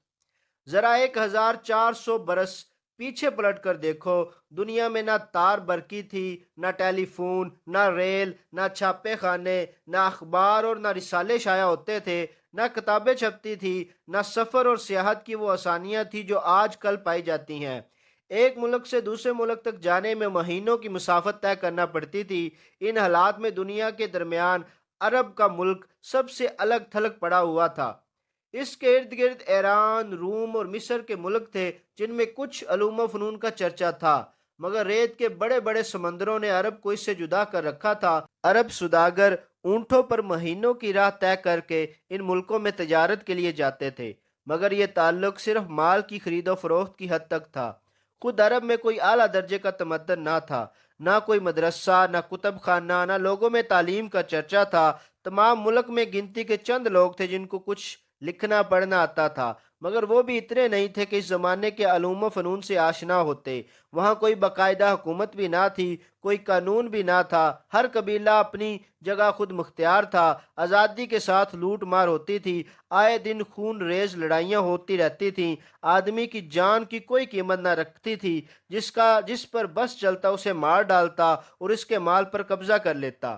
ذرا 1400 برس پیچھے پلٹ کر دیکھو۔ دنیا میں نہ تار برقی تھی، نہ ٹیلی فون، نہ ریل، نہ چھاپے خانے، نہ اخبار اور نہ رسالے شائع ہوتے تھے، نہ کتابیں چھپتی تھی، نہ سفر اور سیاحت کی وہ آسانیاں تھی جو آج کل پائی جاتی ہیں۔ ایک ملک سے دوسرے ملک تک جانے میں مہینوں کی مسافت طے کرنا پڑتی تھی۔ ان حالات میں دنیا کے درمیان عرب کا ملک سب سے الگ تھلگ پڑا ہوا تھا۔ اس کے ارد گرد ایران، روم اور مصر کے ملک تھے جن میں کچھ علوم و فنون کا چرچا تھا، مگر ریت کے بڑے بڑے سمندروں نے عرب کو اس سے جدا کر رکھا تھا۔ عرب سوداگر اونٹوں پر مہینوں کی راہ طے کر کے ان ملکوں میں تجارت کے لیے جاتے تھے، مگر یہ تعلق صرف مال کی خرید و فروخت کی حد تک تھا۔ خود عرب میں کوئی اعلیٰ درجے کا تمدن نہ تھا، نہ کوئی مدرسہ، نہ کتب خانہ، نہ لوگوں میں تعلیم کا چرچا تھا۔ تمام ملک میں گنتی کے چند لوگ تھے جن کو کچھ لکھنا پڑھنا آتا تھا، مگر وہ بھی اتنے نہیں تھے کہ اس زمانے کے علوم و فنون سے آشنا ہوتے۔ وہاں کوئی باقاعدہ حکومت بھی نہ تھی، کوئی قانون بھی نہ تھا۔ ہر قبیلہ اپنی جگہ خود مختار تھا۔ آزادی کے ساتھ لوٹ مار ہوتی تھی، آئے دن خون ریز لڑائیاں ہوتی رہتی تھیں۔ آدمی کی جان کی کوئی قیمت نہ رکھتی تھی، جس پر بس چلتا اسے مار ڈالتا اور اس کے مال پر قبضہ کر لیتا۔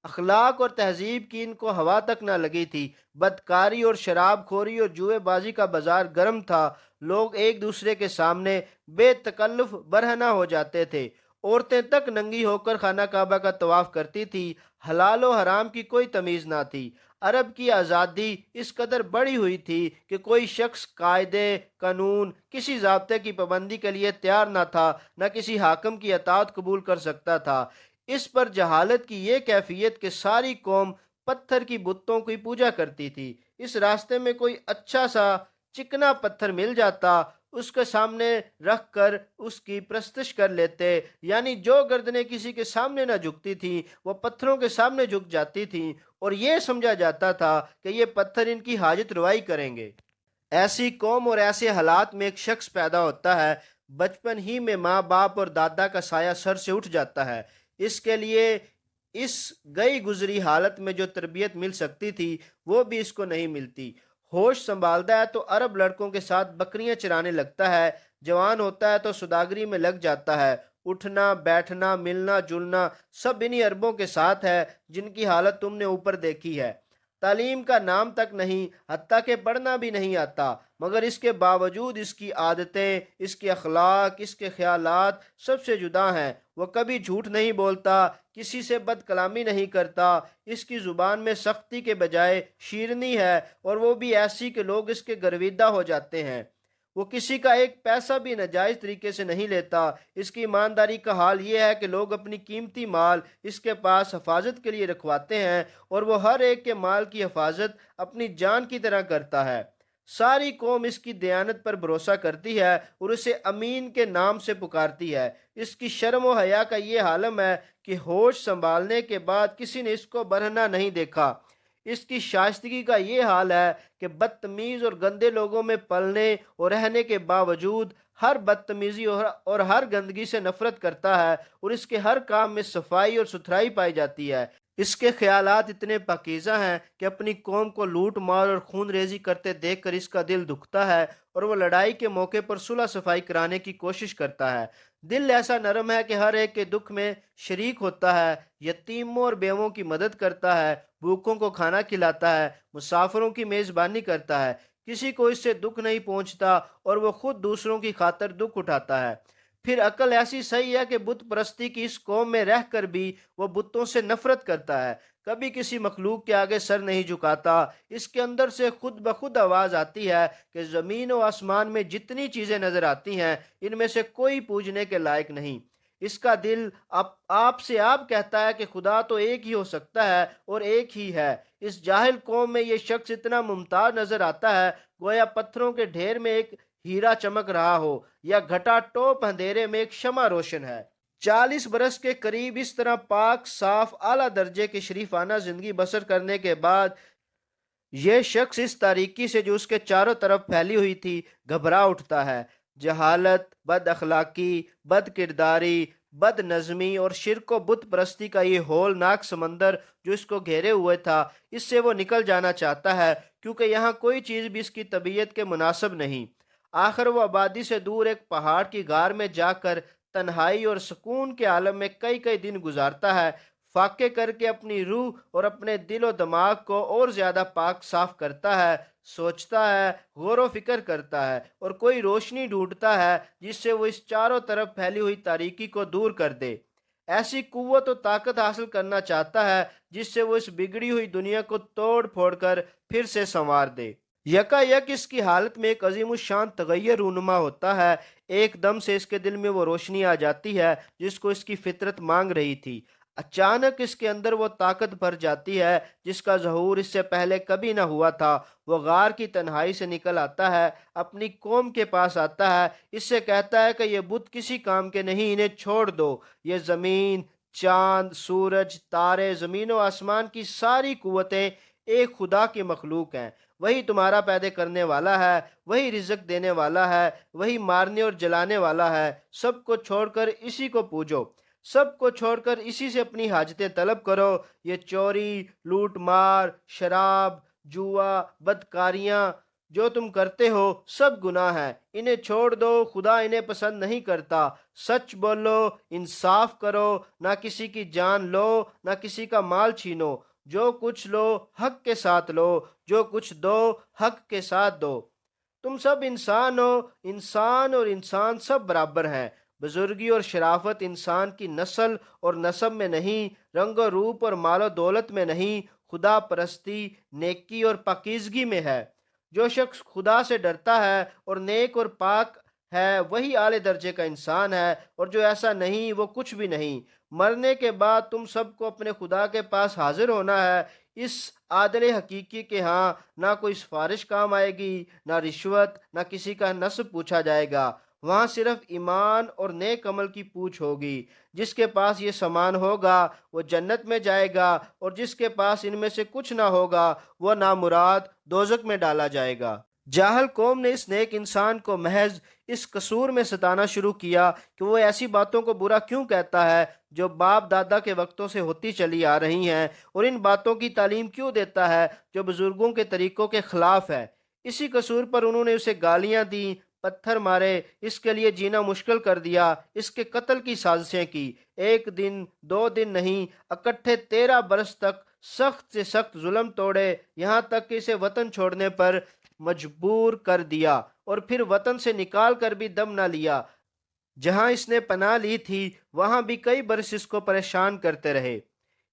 اخلاق اور تہذیب کی ان کو ہوا تک نہ لگی تھی۔ بدکاری اور شراب خوری اور جوئے بازی کا بازار گرم تھا۔ لوگ ایک دوسرے کے سامنے بے تکلف برہنہ ہو جاتے تھے۔ عورتیں تک ننگی ہو کر خانہ کعبہ کا طواف کرتی تھی۔ حلال و حرام کی کوئی تمیز نہ تھی۔ عرب کی آزادی اس قدر بڑھی ہوئی تھی کہ کوئی شخص قاعدے قانون کسی ضابطے کی پابندی کے لیے تیار نہ تھا، نہ کسی حاکم کی اطاعت قبول کر سکتا تھا۔ اس پر جہالت کی یہ کیفیت کہ ساری قوم پتھر کی بتوں کی پوجا کرتی تھی۔ اس راستے میں کوئی اچھا سا چکنا پتھر مل جاتا، اس کے سامنے رکھ کر اس کی پرستش کر لیتے، یعنی جو گردنیں کسی کے سامنے نہ جھکتی تھیں وہ پتھروں کے سامنے جھک جاتی تھیں، اور یہ سمجھا جاتا تھا کہ یہ پتھر ان کی حاجت روائی کریں گے۔ ایسی قوم اور ایسے حالات میں ایک شخص پیدا ہوتا ہے، بچپن ہی میں ماں باپ اور دادا کا سایہ سر سے اٹھ جاتا ہے۔ اس کے لیے اس گئی گزری حالت میں جو تربیت مل سکتی تھی وہ بھی اس کو نہیں ملتی۔ ہوش سنبھالتا ہے تو عرب لڑکوں کے ساتھ بکریاں چرانے لگتا ہے، جوان ہوتا ہے تو سوداگری میں لگ جاتا ہے۔ اٹھنا بیٹھنا ملنا جلنا سب انہی عربوں کے ساتھ ہے جن کی حالت تم نے اوپر دیکھی ہے۔ تعلیم کا نام تک نہیں، حتیٰ کہ پڑھنا بھی نہیں آتا، مگر اس کے باوجود اس کی عادتیں، اس کے اخلاق، اس کے خیالات سب سے جدا ہیں۔ وہ کبھی جھوٹ نہیں بولتا، کسی سے بد کلامی نہیں کرتا، اس کی زبان میں سختی کے بجائے شیرنی ہے، اور وہ بھی ایسی کہ لوگ اس کے گرویدہ ہو جاتے ہیں۔ وہ کسی کا ایک پیسہ بھی ناجائز طریقے سے نہیں لیتا۔ اس کی ایمانداری کا حال یہ ہے کہ لوگ اپنی قیمتی مال اس کے پاس حفاظت کے لیے رکھواتے ہیں، اور وہ ہر ایک کے مال کی حفاظت اپنی جان کی طرح کرتا ہے۔ ساری قوم اس کی دیانت پر بھروسہ کرتی ہے اور اسے امین کے نام سے پکارتی ہے۔ اس کی شرم و حیا کا یہ عالم ہے کہ ہوش سنبھالنے کے بعد کسی نے اس کو برہنہ نہیں دیکھا۔ اس کی شائستگی کا یہ حال ہے کہ بدتمیز اور گندے لوگوں میں پلنے اور رہنے کے باوجود ہر بدتمیزی اور ہر گندگی سے نفرت کرتا ہے، اور اس کے ہر کام میں صفائی اور ستھرائی پائی جاتی ہے۔ اس کے خیالات اتنے پاکیزہ ہیں کہ اپنی قوم کو لوٹ مار اور خون ریزی کرتے دیکھ کر اس کا دل دکھتا ہے، اور وہ لڑائی کے موقع پر صلح صفائی کرانے کی کوشش کرتا ہے۔ دل ایسا نرم ہے کہ ہر ایک کے دکھ میں شریک ہوتا ہے، یتیموں اور بیووں کی مدد کرتا ہے، بھوکوں کو کھانا کھلاتا ہے، مسافروں کی میزبانی کرتا ہے، کسی کو اس سے دکھ نہیں پہنچتا اور وہ خود دوسروں کی خاطر دکھ اٹھاتا ہے۔ پھر عقل ایسی صحیح ہے کہ بت پرستی کی اس قوم میں رہ کر بھی وہ بتوں سے نفرت کرتا ہے، کبھی کسی مخلوق کے آگے سر نہیں جھکاتا۔ اس کے اندر سے خود بخود آواز آتی ہے کہ زمین و آسمان میں جتنی چیزیں نظر آتی ہیں ان میں سے کوئی پوجنے کے لائق نہیں۔ اس کا دل آپ سے آپ کہتا ہے کہ خدا تو ایک ہی ہو سکتا ہے اور ایک ہی ہے۔ اس جاہل قوم میں یہ شخص اتنا ممتاز نظر آتا ہے، گویا پتھروں کے ڈھیر میں ایک ہیرا چمک رہا ہو یا گھٹا ٹوپ اندھیرے میں ایک شمع روشن ہے۔ 40 برس کے قریب اس طرح پاک صاف اعلیٰ درجے کی شریفانہ زندگی بسر کرنے کے بعد یہ شخص اس تاریکی سے جو اس کے چاروں طرف پھیلی ہوئی تھی گھبرا اٹھتا ہے۔ جہالت، بد اخلاقی، بد کرداری، بد نظمی اور شرک و بت پرستی کا یہ ہولناک سمندر جو اس کو گھیرے ہوئے تھا، اس سے وہ نکل جانا چاہتا ہے، کیونکہ یہاں کوئی چیز بھی اس کی طبیعت کے مناسب نہیں۔ آخر وہ آبادی سے دور ایک پہاڑ کی غار میں جا کر تنہائی اور سکون کے عالم میں کئی کئی دن گزارتا ہے، فاقے کر کے اپنی روح اور اپنے دل و دماغ کو اور زیادہ پاک صاف کرتا ہے، سوچتا ہے، غور و فکر کرتا ہے اور کوئی روشنی ڈھونڈتا ہے جس سے وہ اس چاروں طرف پھیلی ہوئی تاریکی کو دور کر دے۔ ایسی قوت و طاقت حاصل کرنا چاہتا ہے جس سے وہ اس بگڑی ہوئی دنیا کو توڑ پھوڑ کر پھر سے سنوار دے۔ یکا یک اس کی حالت میں ایک عظیم الشان تغیر رونما ہوتا ہے، ایک دم سے اس کے دل میں وہ روشنی آ جاتی ہے جس کو اس کی فطرت مانگ رہی تھی۔ اچانک اس کے اندر وہ طاقت بھر جاتی ہے جس کا ظہور اس سے پہلے کبھی نہ ہوا تھا۔ وہ غار کی تنہائی سے نکل آتا ہے، اپنی قوم کے پاس آتا ہے، اس سے کہتا ہے کہ یہ بت کسی کام کے نہیں، انہیں چھوڑ دو۔ یہ زمین، چاند، سورج، تارے، زمین و آسمان کی ساری قوتیں ایک خدا کی مخلوق ہیں۔ وہی تمہارا پیدا کرنے والا ہے، وہی رزق دینے والا ہے، وہی مارنے اور جلانے والا ہے۔ سب کو چھوڑ کر اسی کو پوجو، سب کو چھوڑ کر اسی سے اپنی حاجتیں طلب کرو۔ یہ چوری، لوٹ مار، شراب، جوا، بدکاریاں جو تم کرتے ہو سب گناہ ہیں، انہیں چھوڑ دو، خدا انہیں پسند نہیں کرتا۔ سچ بولو، انصاف کرو، نہ کسی کی جان لو، نہ کسی کا مال چھینو۔ جو کچھ لو حق کے ساتھ لو، جو کچھ دو حق کے ساتھ دو۔ تم سب انسان ہو، انسان اور انسان سب برابر ہیں۔ بزرگی اور شرافت انسان کی نسل اور نسب میں نہیں، رنگ و روپ اور مال و دولت میں نہیں، خدا پرستی، نیکی اور پاکیزگی میں ہے۔ جو شخص خدا سے ڈرتا ہے اور نیک اور پاک ہے وہی اعلی درجے کا انسان ہے، اور جو ایسا نہیں وہ کچھ بھی نہیں۔ مرنے کے بعد تم سب کو اپنے خدا کے پاس حاضر ہونا ہے۔ اس عادل حقیقی کے ہاں نہ کوئی سفارش کام آئے گی، نہ رشوت، نہ کسی کا نسب پوچھا جائے گا۔ وہاں صرف ایمان اور نیک عمل کی پوچھ ہوگی۔ جس کے پاس یہ سامان ہوگا وہ جنت میں جائے گا، اور جس کے پاس ان میں سے کچھ نہ ہوگا وہ نامراد دوزخ میں ڈالا جائے گا۔ جاہل قوم نے اس نیک انسان کو محض اس قصور میں ستانا شروع کیا کہ وہ ایسی باتوں کو برا کیوں کہتا ہے جو باپ دادا کے وقتوں سے ہوتی چلی آ رہی ہیں، اور ان باتوں کی تعلیم کیوں دیتا ہے جو بزرگوں کے طریقوں کے خلاف ہے۔ اسی قصور پر انہوں نے اسے گالیاں دیں، پتھر مارے، اس کے لیے جینا مشکل کر دیا، اس کے قتل کی سازشیں کی۔ 1 دن 2 دن نہیں، اکٹھے 13 برس تک سخت سے سخت ظلم توڑے، یہاں تک کہ اسے وطن چھوڑنے پر مجبور کر دیا، اور پھر وطن سے نکال کر بھی دم نہ لیا۔ جہاں اس نے پناہ لی تھی وہاں بھی کئی برس اس کو پریشان کرتے رہے۔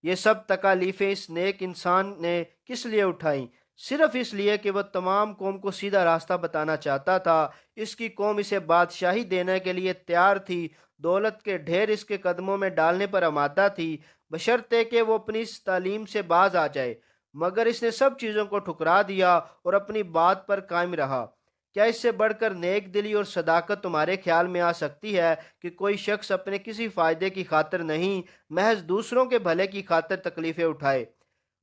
یہ سب تکالیفیں اس نیک انسان نے کس لیے اٹھائیں؟ صرف اس لیے کہ وہ تمام قوم کو سیدھا راستہ بتانا چاہتا تھا۔ اس کی قوم اسے بادشاہی دینے کے لیے تیار تھی، دولت کے ڈھیر اس کے قدموں میں ڈالنے پر آمادہ تھی، بشرطے کہ وہ اپنی اس تعلیم سے باز آ جائے۔ مگر اس نے سب چیزوں کو ٹھکرا دیا اور اپنی بات پر قائم رہا۔ کیا اس سے بڑھ کر نیک دلی اور صداقت تمہارے خیال میں آ سکتی ہے کہ کوئی شخص اپنے کسی فائدے کی خاطر نہیں، محض دوسروں کے بھلے کی خاطر تکلیفیں اٹھائے؟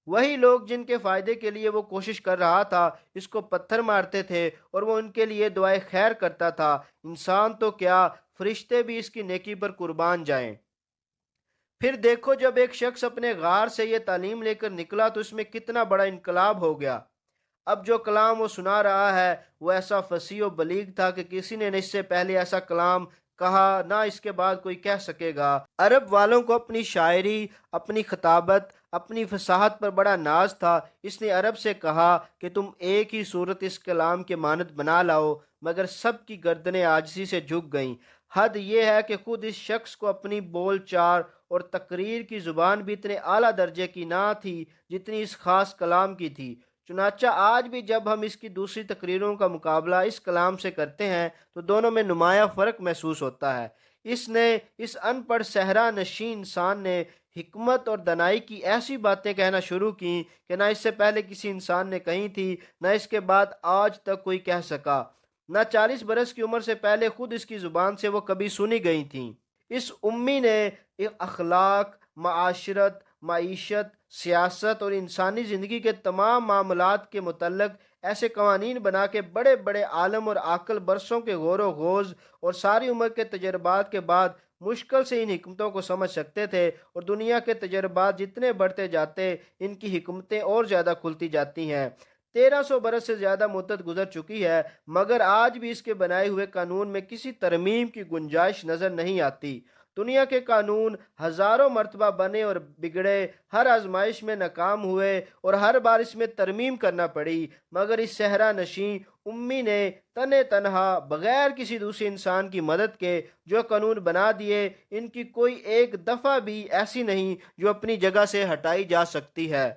وہی لوگ جن کے فائدے کے لیے وہ کوشش کر رہا تھا اس کو پتھر مارتے تھے اور وہ ان کے لیے دعائے خیر کرتا تھا، انسان تو کیا فرشتے بھی اس کی نیکی پر قربان جائیں۔ پھر دیکھو جب ایک شخص اپنے غار سے یہ تعلیم لے کر نکلا تو اس میں کتنا بڑا انقلاب ہو گیا۔ اب جو کلام وہ سنا رہا ہے وہ ایسا فصیح و بلیغ تھا کہ کسی نے اس سے پہلے ایسا کلام کہا نہ اس کے بعد کوئی کہہ سکے گا۔ عرب والوں کو اپنی شاعری، اپنی خطابت، اپنی فصاحت پر بڑا ناز تھا۔ اس نے عرب سے کہا کہ تم ایک ہی صورت اس کلام کے مانند بنا لاؤ، مگر سب کی گردنیں عاجزی سے جھک گئیں۔ حد یہ ہے کہ خود اس شخص کو اپنی بول چال اور تقریر کی زبان بھی اتنے اعلیٰ درجے کی نہ تھی جتنی اس خاص کلام کی تھی۔ چنانچہ آج بھی جب ہم اس کی دوسری تقریروں کا مقابلہ اس کلام سے کرتے ہیں تو دونوں میں نمایاں فرق محسوس ہوتا ہے۔ اس ان پڑھ صحرا نشین انسان نے حکمت اور دانائی کی ایسی باتیں کہنا شروع کی کہ نہ اس سے پہلے کسی انسان نے کہی تھی، نہ اس کے بعد آج تک کوئی کہہ سکا، نہ 40 برس کی عمر سے پہلے خود اس کی زبان سے وہ کبھی سنی گئی تھیں۔ اس امی نے اخلاق، معاشرت، معیشت، سیاست اور انسانی زندگی کے تمام معاملات کے متعلق ایسے قوانین بنا کے بڑے بڑے عالم اور عاقل برسوں کے غور و خوض اور ساری عمر کے تجربات کے بعد مشکل سے ان حکمتوں کو سمجھ سکتے تھے، اور دنیا کے تجربات جتنے بڑھتے جاتے ان کی حکمتیں اور زیادہ کھلتی جاتی ہیں۔ 1300 برس سے زیادہ مدت گزر چکی ہے مگر آج بھی اس کے بنائے ہوئے قانون میں کسی ترمیم کی گنجائش نظر نہیں آتی۔ دنیا کے قانون ہزاروں مرتبہ بنے اور بگڑے، ہر آزمائش میں ناکام ہوئے اور ہر بار اس میں ترمیم کرنا پڑی، مگر اس صحرا نشین امی نے تنہا بغیر کسی دوسرے انسان کی مدد کے جو قانون بنا دیے، ان کی کوئی ایک دفعہ بھی ایسی نہیں جو اپنی جگہ سے ہٹائی جا سکتی ہے۔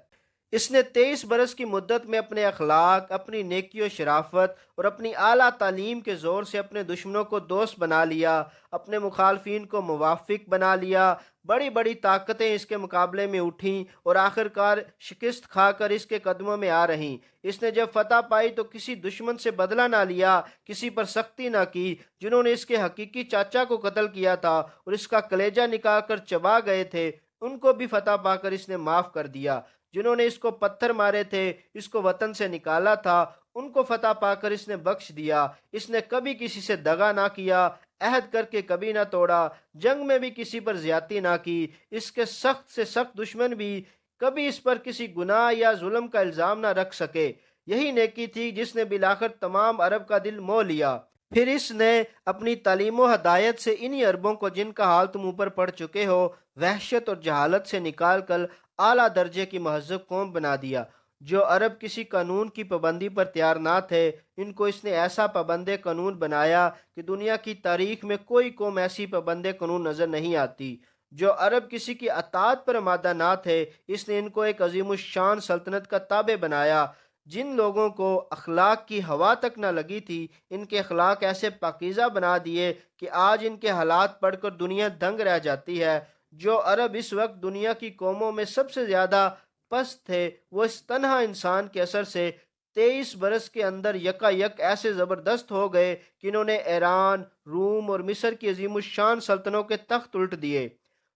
اس نے 23 برس کی مدت میں اپنے اخلاق، اپنی نیکی و شرافت اور اپنی اعلیٰ تعلیم کے زور سے اپنے دشمنوں کو دوست بنا لیا، اپنے مخالفین کو موافق بنا لیا۔ بڑی بڑی طاقتیں اس کے مقابلے میں اٹھیں اور آخر کار شکست کھا کر اس کے قدموں میں آ رہیں۔ اس نے جب فتح پائی تو کسی دشمن سے بدلہ نہ لیا، کسی پر سختی نہ کی۔ جنہوں نے اس کے حقیقی چاچا کو قتل کیا تھا اور اس کا کلیجہ نکال کر چبا گئے تھے، ان کو بھی فتح پا کر اس نے معاف کر دیا۔ جنہوں نے اس کو پتھر مارے تھے، اس کو وطن سے نکالا تھا، ان کو فتح پا کر اس نے بخش دیا۔ اس نے کبھی کسی سے دغا نہ کیا، عہد کر کے کبھی نہ توڑا، جنگ میں بھی کسی پر زیادتی نہ کی۔ اس کے سخت سے سخت دشمن بھی کبھی اس پر کسی گناہ یا ظلم کا الزام نہ رکھ سکے۔ یہی نیکی تھی جس نے بالآخر تمام عرب کا دل موہ لیا۔ پھر اس نے اپنی تعلیم و ہدایت سے انہی عربوں کو جن کا حال تم اوپر پڑھ چکے ہو، وحشت اور جہالت سے نکال کر اعلیٰ درجے کی مہذب قوم بنا دیا۔ جو عرب کسی قانون کی پابندی پر تیار نہ تھے، ان کو اس نے ایسا پابند قانون بنایا کہ دنیا کی تاریخ میں کوئی قوم ایسی پابند قانون نظر نہیں آتی۔ جو عرب کسی کی اطاعت پر آمادہ نہ تھے، اس نے ان کو ایک عظیم الشان سلطنت کا تابع بنایا۔ جن لوگوں کو اخلاق کی ہوا تک نہ لگی تھی، ان کے اخلاق ایسے پاکیزہ بنا دیے کہ آج ان کے حالات پڑھ کر دنیا دنگ رہ جاتی ہے۔ جو عرب اس وقت دنیا کی قوموں میں سب سے زیادہ پست تھے، وہ اس تنہا انسان کے اثر سے 23 برس کے اندر یکا یک ایسے زبردست ہو گئے کہ انہوں نے ایران، روم اور مصر کی عظیم الشان سلطنتوں کے تخت الٹ دیے،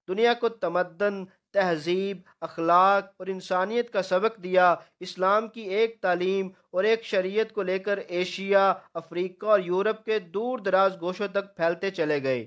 دنیا کو تمدن، تہذیب، اخلاق اور انسانیت کا سبق دیا۔ اسلام کی ایک تعلیم اور ایک شریعت کو لے کر ایشیا، افریقہ اور یورپ کے دور دراز گوشوں تک پھیلتے چلے گئے۔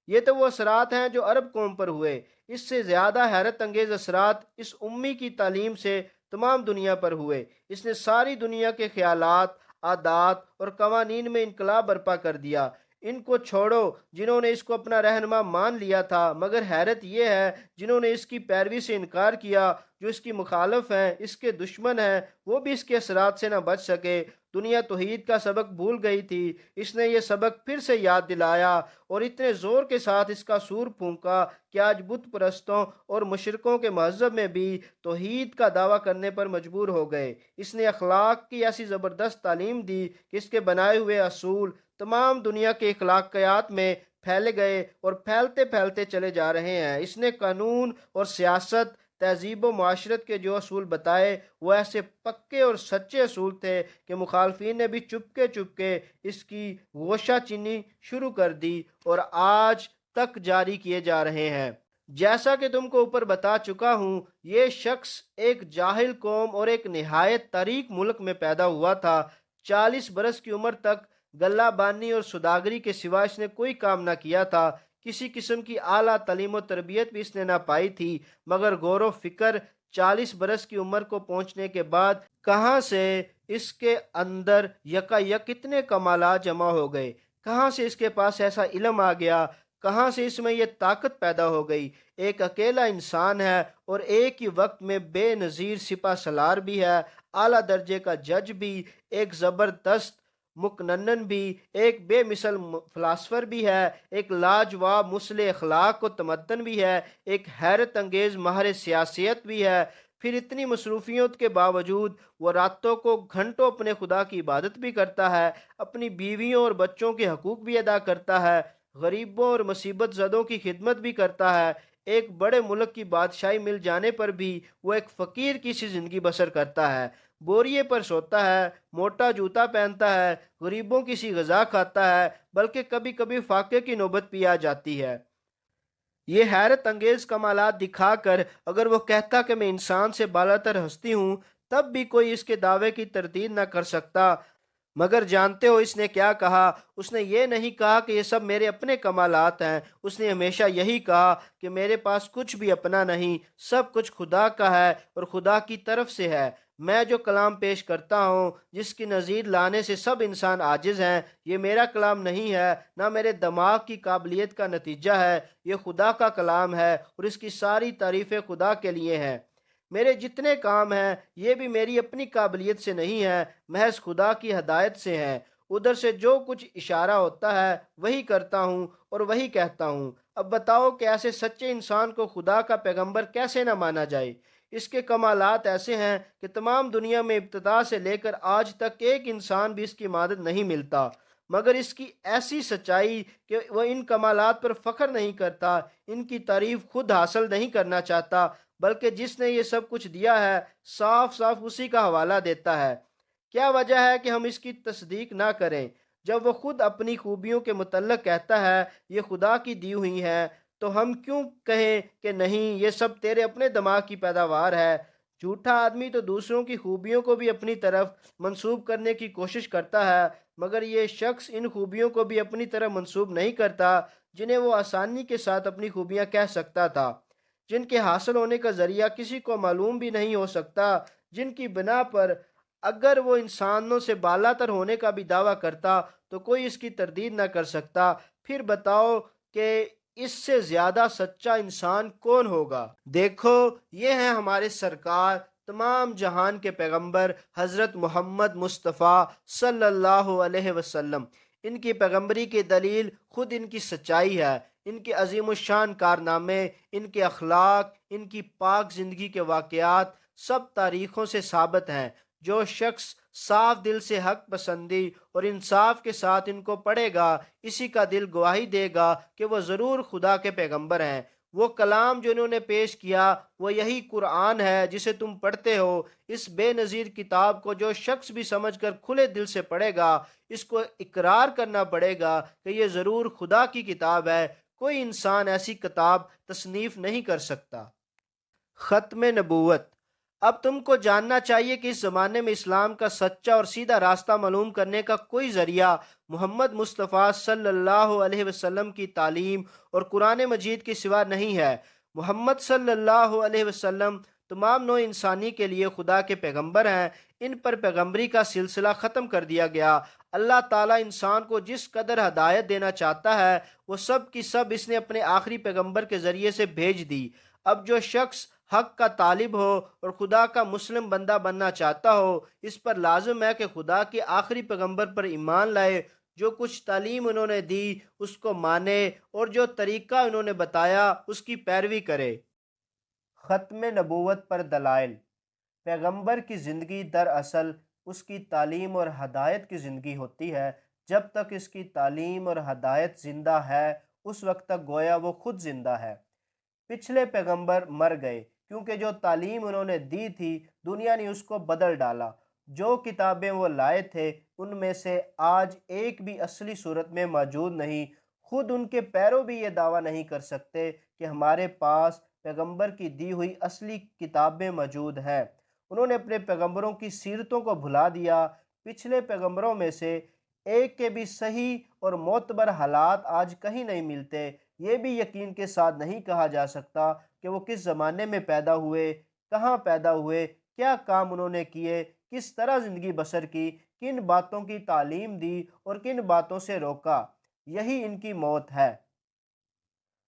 یہ تو وہ اثرات ہیں جو عرب قوم پر ہوئے۔ اس سے زیادہ حیرت انگیز اثرات اس امی کی تعلیم سے تمام دنیا پر ہوئے۔ اس نے ساری دنیا کے خیالات، عادات اور قوانین میں انقلاب برپا کر دیا۔ ان کو چھوڑو جنہوں نے اس کو اپنا رہنما مان لیا تھا، مگر حیرت یہ ہے جنہوں نے اس کی پیروی سے انکار کیا۔ جو اس کی مخالف ہیں، اس کے دشمن ہیں، وہ بھی اس کے اثرات سے نہ بچ سکے۔ دنیا توحید کا سبق بھول گئی تھی، اس نے یہ سبق پھر سے یاد دلایا اور اتنے زور کے ساتھ اس کا سور پھونکا کہ آج بت پرستوں اور مشرکوں کے مذہب میں بھی توحید کا دعویٰ کرنے پر مجبور ہو گئے۔ اس نے اخلاق کی ایسی زبردست تعلیم دی کہ اس کے بنائے ہوئے اصول تمام دنیا کے اخلاقیات میں پھیلے گئے اور پھیلتے پھیلتے چلے جا رہے ہیں۔ اس نے قانون اور سیاست، تہذیب و معاشرت کے جو اصول بتائے وہ ایسے پکے اور سچے اصول تھے کہ مخالفین نے بھی چپکے اس کی گوشہ چینی شروع کر دی اور آج تک جاری کیے جا رہے ہیں۔ جیسا کہ تم کو اوپر بتا چکا ہوں، یہ شخص ایک جاہل قوم اور ایک نہایت طریق ملک میں پیدا ہوا تھا۔ 40 برس کی عمر تک گلہ بانی اور سوداگری کے سوا اس نے کوئی کام نہ کیا تھا۔ کسی قسم کی اعلیٰ تعلیم و تربیت بھی اس نے نہ پائی تھی، مگر غور و فکر 40 برس کی عمر کو پہنچنے کے بعد کہاں سے اس کے اندر یک اتنے کمالات جمع ہو گئے، کہاں سے اس کے پاس ایسا علم آ گیا، کہاں سے اس میں یہ طاقت پیدا ہو گئی۔ ایک اکیلا انسان ہے اور ایک ہی وقت میں بے نظیر سپہ سالار بھی ہے، اعلیٰ درجے کا جج بھی، ایک زبردست مکنن بھی، ایک بے مثل فلاسفر بھی ہے، ایک لاجواب مسلح اخلاق و تمدن بھی ہے، ایک حیرت انگیز ماہر سیاست بھی ہے۔ پھر اتنی مصروفیت کے باوجود وہ راتوں کو گھنٹوں اپنے خدا کی عبادت بھی کرتا ہے، اپنی بیویوں اور بچوں کے حقوق بھی ادا کرتا ہے، غریبوں اور مصیبت زدوں کی خدمت بھی کرتا ہے۔ ایک بڑے ملک کی بادشاہی مل جانے پر بھی وہ ایک فقیر کی سی زندگی بسر کرتا ہے، بوریے پر سوتا ہے، موٹا جوتا پہنتا ہے، غریبوں کی سی غذا کھاتا ہے، بلکہ کبھی کبھی فاقے کی نوبت بھی آ جاتی ہے۔ یہ حیرت انگیز کمالات دکھا کر اگر وہ کہتا کہ میں انسان سے بالاتر ہستی ہوں، تب بھی کوئی اس کے دعوے کی تردید نہ کر سکتا۔ مگر جانتے ہو اس نے کیا کہا؟ اس نے یہ نہیں کہا کہ یہ سب میرے اپنے کمالات ہیں، اس نے ہمیشہ یہی کہا کہ میرے پاس کچھ بھی اپنا نہیں، سب کچھ خدا کا ہے اور خدا کی طرف سے ہے۔ میں جو کلام پیش کرتا ہوں، جس کی نظیر لانے سے سب انسان عاجز ہیں، یہ میرا کلام نہیں ہے، نہ میرے دماغ کی قابلیت کا نتیجہ ہے، یہ خدا کا کلام ہے اور اس کی ساری تعریفیں خدا کے لیے ہیں۔ میرے جتنے کام ہیں یہ بھی میری اپنی قابلیت سے نہیں ہے، محض خدا کی ہدایت سے ہیں۔ ادھر سے جو کچھ اشارہ ہوتا ہے وہی کرتا ہوں اور وہی کہتا ہوں۔ اب بتاؤ کہ ایسے سچے انسان کو خدا کا پیغمبر کیسے نہ مانا جائے؟ اس کے کمالات ایسے ہیں کہ تمام دنیا میں ابتدا سے لے کر آج تک ایک انسان بھی اس کی مدد نہیں ملتا، مگر اس کی ایسی سچائی کہ وہ ان کمالات پر فخر نہیں کرتا، ان کی تعریف خود حاصل نہیں کرنا چاہتا، بلکہ جس نے یہ سب کچھ دیا ہے صاف صاف اسی کا حوالہ دیتا ہے۔ کیا وجہ ہے کہ ہم اس کی تصدیق نہ کریں جب وہ خود اپنی خوبیوں کے متعلق کہتا ہے یہ خدا کی دی ہوئی ہیں؟ تو ہم کیوں کہیں کہ نہیں، یہ سب تیرے اپنے دماغ کی پیداوار ہے؟ جھوٹا آدمی تو دوسروں کی خوبیوں کو بھی اپنی طرف منسوب کرنے کی کوشش کرتا ہے، مگر یہ شخص ان خوبیوں کو بھی اپنی طرف منسوب نہیں کرتا جنہیں وہ آسانی کے ساتھ اپنی خوبیاں کہہ سکتا تھا، جن کے حاصل ہونے کا ذریعہ کسی کو معلوم بھی نہیں ہو سکتا، جن کی بنا پر اگر وہ انسانوں سے بالاتر ہونے کا بھی دعویٰ کرتا تو کوئی اس کی تردید نہ کر سکتا۔ پھر بتاؤ کہ اس سے زیادہ سچا انسان کون ہوگا؟ دیکھو، یہ ہیں ہمارے سرکار تمام جہان کے پیغمبر حضرت محمد مصطفیٰ صلی اللہ علیہ وسلم۔ ان کی پیغمبری کی دلیل خود ان کی سچائی ہے، ان کے عظیم الشان کارنامے، ان کے اخلاق، ان کی پاک زندگی کے واقعات سب تاریخوں سے ثابت ہیں۔ جو شخص صاف دل سے حق پسندی اور انصاف کے ساتھ ان کو پڑھے گا، اسی کا دل گواہی دے گا کہ وہ ضرور خدا کے پیغمبر ہیں۔ وہ کلام جو انہوں نے پیش کیا وہ یہی قرآن ہے جسے تم پڑھتے ہو۔ اس بے نظیر کتاب کو جو شخص بھی سمجھ کر کھلے دل سے پڑھے گا، اس کو اقرار کرنا پڑے گا کہ یہ ضرور خدا کی کتاب ہے۔ کوئی انسان ایسی کتاب تصنیف نہیں کر سکتا۔ ختم نبوت۔ اب تم کو جاننا چاہیے کہ اس زمانے میں اسلام کا سچا اور سیدھا راستہ معلوم کرنے کا کوئی ذریعہ محمد مصطفیٰ صلی اللہ علیہ وسلم کی تعلیم اور قرآن مجید کے سوا نہیں ہے۔ محمد صلی اللہ علیہ وسلم تمام نوع انسانی کے لیے خدا کے پیغمبر ہیں۔ ان پر پیغمبری کا سلسلہ ختم کر دیا گیا۔ اللہ تعالیٰ انسان کو جس قدر ہدایت دینا چاہتا ہے وہ سب کی سب اس نے اپنے آخری پیغمبر کے ذریعے سے بھیج دی۔ اب جو شخص حق کا طالب ہو اور خدا کا مسلم بندہ بننا چاہتا ہو، اس پر لازم ہے کہ خدا کے آخری پیغمبر پر ایمان لائے، جو کچھ تعلیم انہوں نے دی اس کو مانے اور جو طریقہ انہوں نے بتایا اس کی پیروی کرے۔ ختم نبوت پر دلائل۔ پیغمبر کی زندگی دراصل اس کی تعلیم اور ہدایت کی زندگی ہوتی ہے۔ جب تک اس کی تعلیم اور ہدایت زندہ ہے اس وقت تک گویا وہ خود زندہ ہے۔ پچھلے پیغمبر مر گئے کیونکہ جو تعلیم انہوں نے دی تھی دنیا نے اس کو بدل ڈالا۔ جو کتابیں وہ لائے تھے ان میں سے آج ایک بھی اصلی صورت میں موجود نہیں۔ خود ان کے پیرو بھی یہ دعویٰ نہیں کر سکتے کہ ہمارے پاس پیغمبر کی دی ہوئی اصلی کتابیں موجود ہیں۔ انہوں نے اپنے پیغمبروں کی سیرتوں کو بھلا دیا۔ پچھلے پیغمبروں میں سے ایک کے بھی صحیح اور معتبر حالات آج کہیں نہیں ملتے۔ یہ بھی یقین کے ساتھ نہیں کہا جا سکتا کہ وہ کس زمانے میں پیدا ہوئے، کہاں پیدا ہوئے، کیا کام انہوں نے کیے، کس طرح زندگی بسر کی، کن باتوں کی تعلیم دی اور کن باتوں سے روکا۔ یہی ان کی موت ہے۔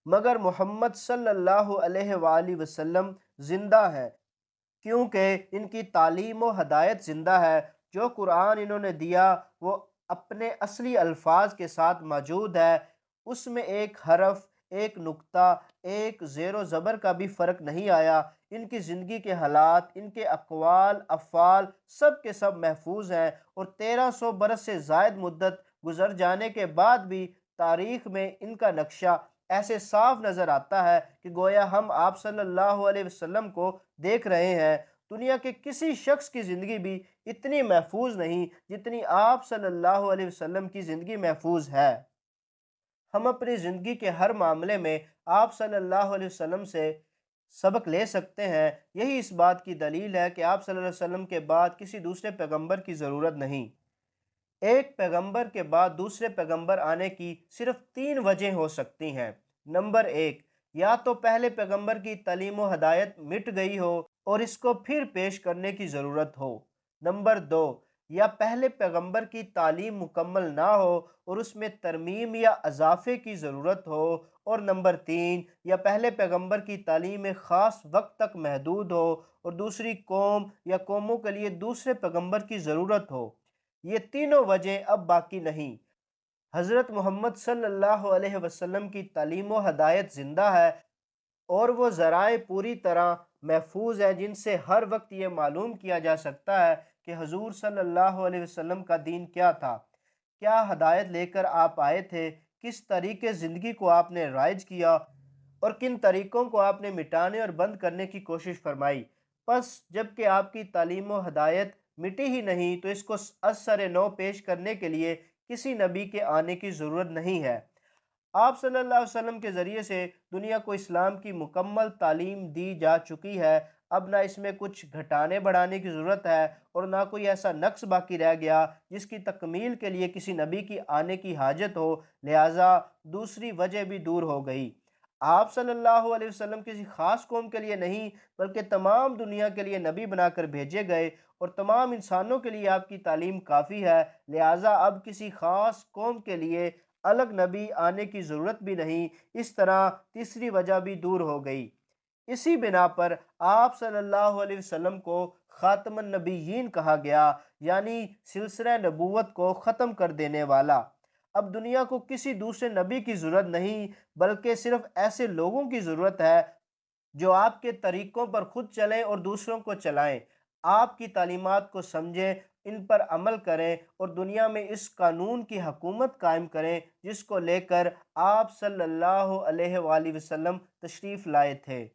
مگر محمد صلی اللہ علیہ وآلہ وسلم زندہ ہیں، کیونکہ ان کی تعلیم و ہدایت زندہ ہے۔ جو قرآن انہوں نے دیا وہ اپنے اصلی الفاظ کے ساتھ موجود ہے۔ اس میں ایک حرف، ایک نقطہ، ایک زیر و زبر کا بھی فرق نہیں آیا۔ ان کی زندگی کے حالات، ان کے اقوال، افعال سب کے سب محفوظ ہیں، اور 1300 برس سے زائد مدت گزر جانے کے بعد بھی تاریخ میں ان کا نقشہ ایسے صاف نظر آتا ہے کہ گویا ہم آپ صلی اللہ علیہ وسلم کو دیکھ رہے ہیں۔ دنیا کے کسی شخص کی زندگی بھی اتنی محفوظ نہیں جتنی آپ صلی اللہ علیہ وسلم کی زندگی محفوظ ہے۔ ہم اپنی زندگی کے ہر معاملے میں آپ صلی اللہ علیہ وسلم سے سبق لے سکتے ہیں۔ یہی اس بات کی دلیل ہے کہ آپ صلی اللہ علیہ وسلم کے بعد کسی دوسرے پیغمبر کی ضرورت نہیں۔ ایک پیغمبر کے بعد دوسرے پیغمبر آنے کی صرف 3 وجہیں ہو سکتی ہیں۔ نمبر 1، یا تو پہلے پیغمبر کی تعلیم و ہدایت مٹ گئی ہو اور اس کو پھر پیش کرنے کی ضرورت ہو۔ نمبر 2، یا پہلے پیغمبر کی تعلیم مکمل نہ ہو اور اس میں ترمیم یا اضافے کی ضرورت ہو۔ اور نمبر 3، یا پہلے پیغمبر کی تعلیم ایک خاص وقت تک محدود ہو اور دوسری قوم یا قوموں کے لیے دوسرے پیغمبر کی ضرورت ہو۔ یہ تینوں وجہیں اب باقی نہیں۔ حضرت محمد صلی اللہ علیہ وسلم کی تعلیم و ہدایت زندہ ہے، اور وہ ذرائع پوری طرح محفوظ ہیں جن سے ہر وقت یہ معلوم کیا جا سکتا ہے کہ حضور صلی اللہ علیہ وسلم کا دین کیا تھا، کیا ہدایت لے کر آپ آئے تھے، کس طریقے زندگی کو آپ نے رائج کیا اور کن طریقوں کو آپ نے مٹانے اور بند کرنے کی کوشش فرمائی۔ پس جب کہ آپ کی تعلیم و ہدایت مٹی ہی نہیں تو اس کو از سر نو پیش کرنے کے لیے کسی نبی کے آنے کی ضرورت نہیں ہے۔ آپ صلی اللہ علیہ وسلم کے ذریعے سے دنیا کو اسلام کی مکمل تعلیم دی جا چکی ہے۔ اب نہ اس میں کچھ گھٹانے بڑھانے کی ضرورت ہے اور نہ کوئی ایسا نقص باقی رہ گیا جس کی تکمیل کے لیے کسی نبی کی آنے کی حاجت ہو، لہٰذا دوسری وجہ بھی دور ہو گئی۔ آپ صلی اللہ علیہ وسلم کسی خاص قوم کے لیے نہیں بلکہ تمام دنیا کے لیے نبی بنا کر بھیجے گئے، اور تمام انسانوں کے لیے آپ کی تعلیم کافی ہے، لہٰذا اب کسی خاص قوم کے لیے الگ نبی آنے کی ضرورت بھی نہیں۔ اس طرح تیسری وجہ بھی دور ہو گئی۔ اسی بنا پر آپ صلی اللہ علیہ وسلم کو خاتم النبیین کہا گیا، یعنی سلسلہ نبوت کو ختم کر دینے والا۔ اب دنیا کو کسی دوسرے نبی کی ضرورت نہیں بلکہ صرف ایسے لوگوں کی ضرورت ہے جو آپ کے طریقوں پر خود چلیں اور دوسروں کو چلائیں، آپ کی تعلیمات کو سمجھیں، ان پر عمل کریں اور دنیا میں اس قانون کی حکومت قائم کریں جس کو لے کر آپ صلی اللہ علیہ وآلہ وسلم تشریف لائے تھے۔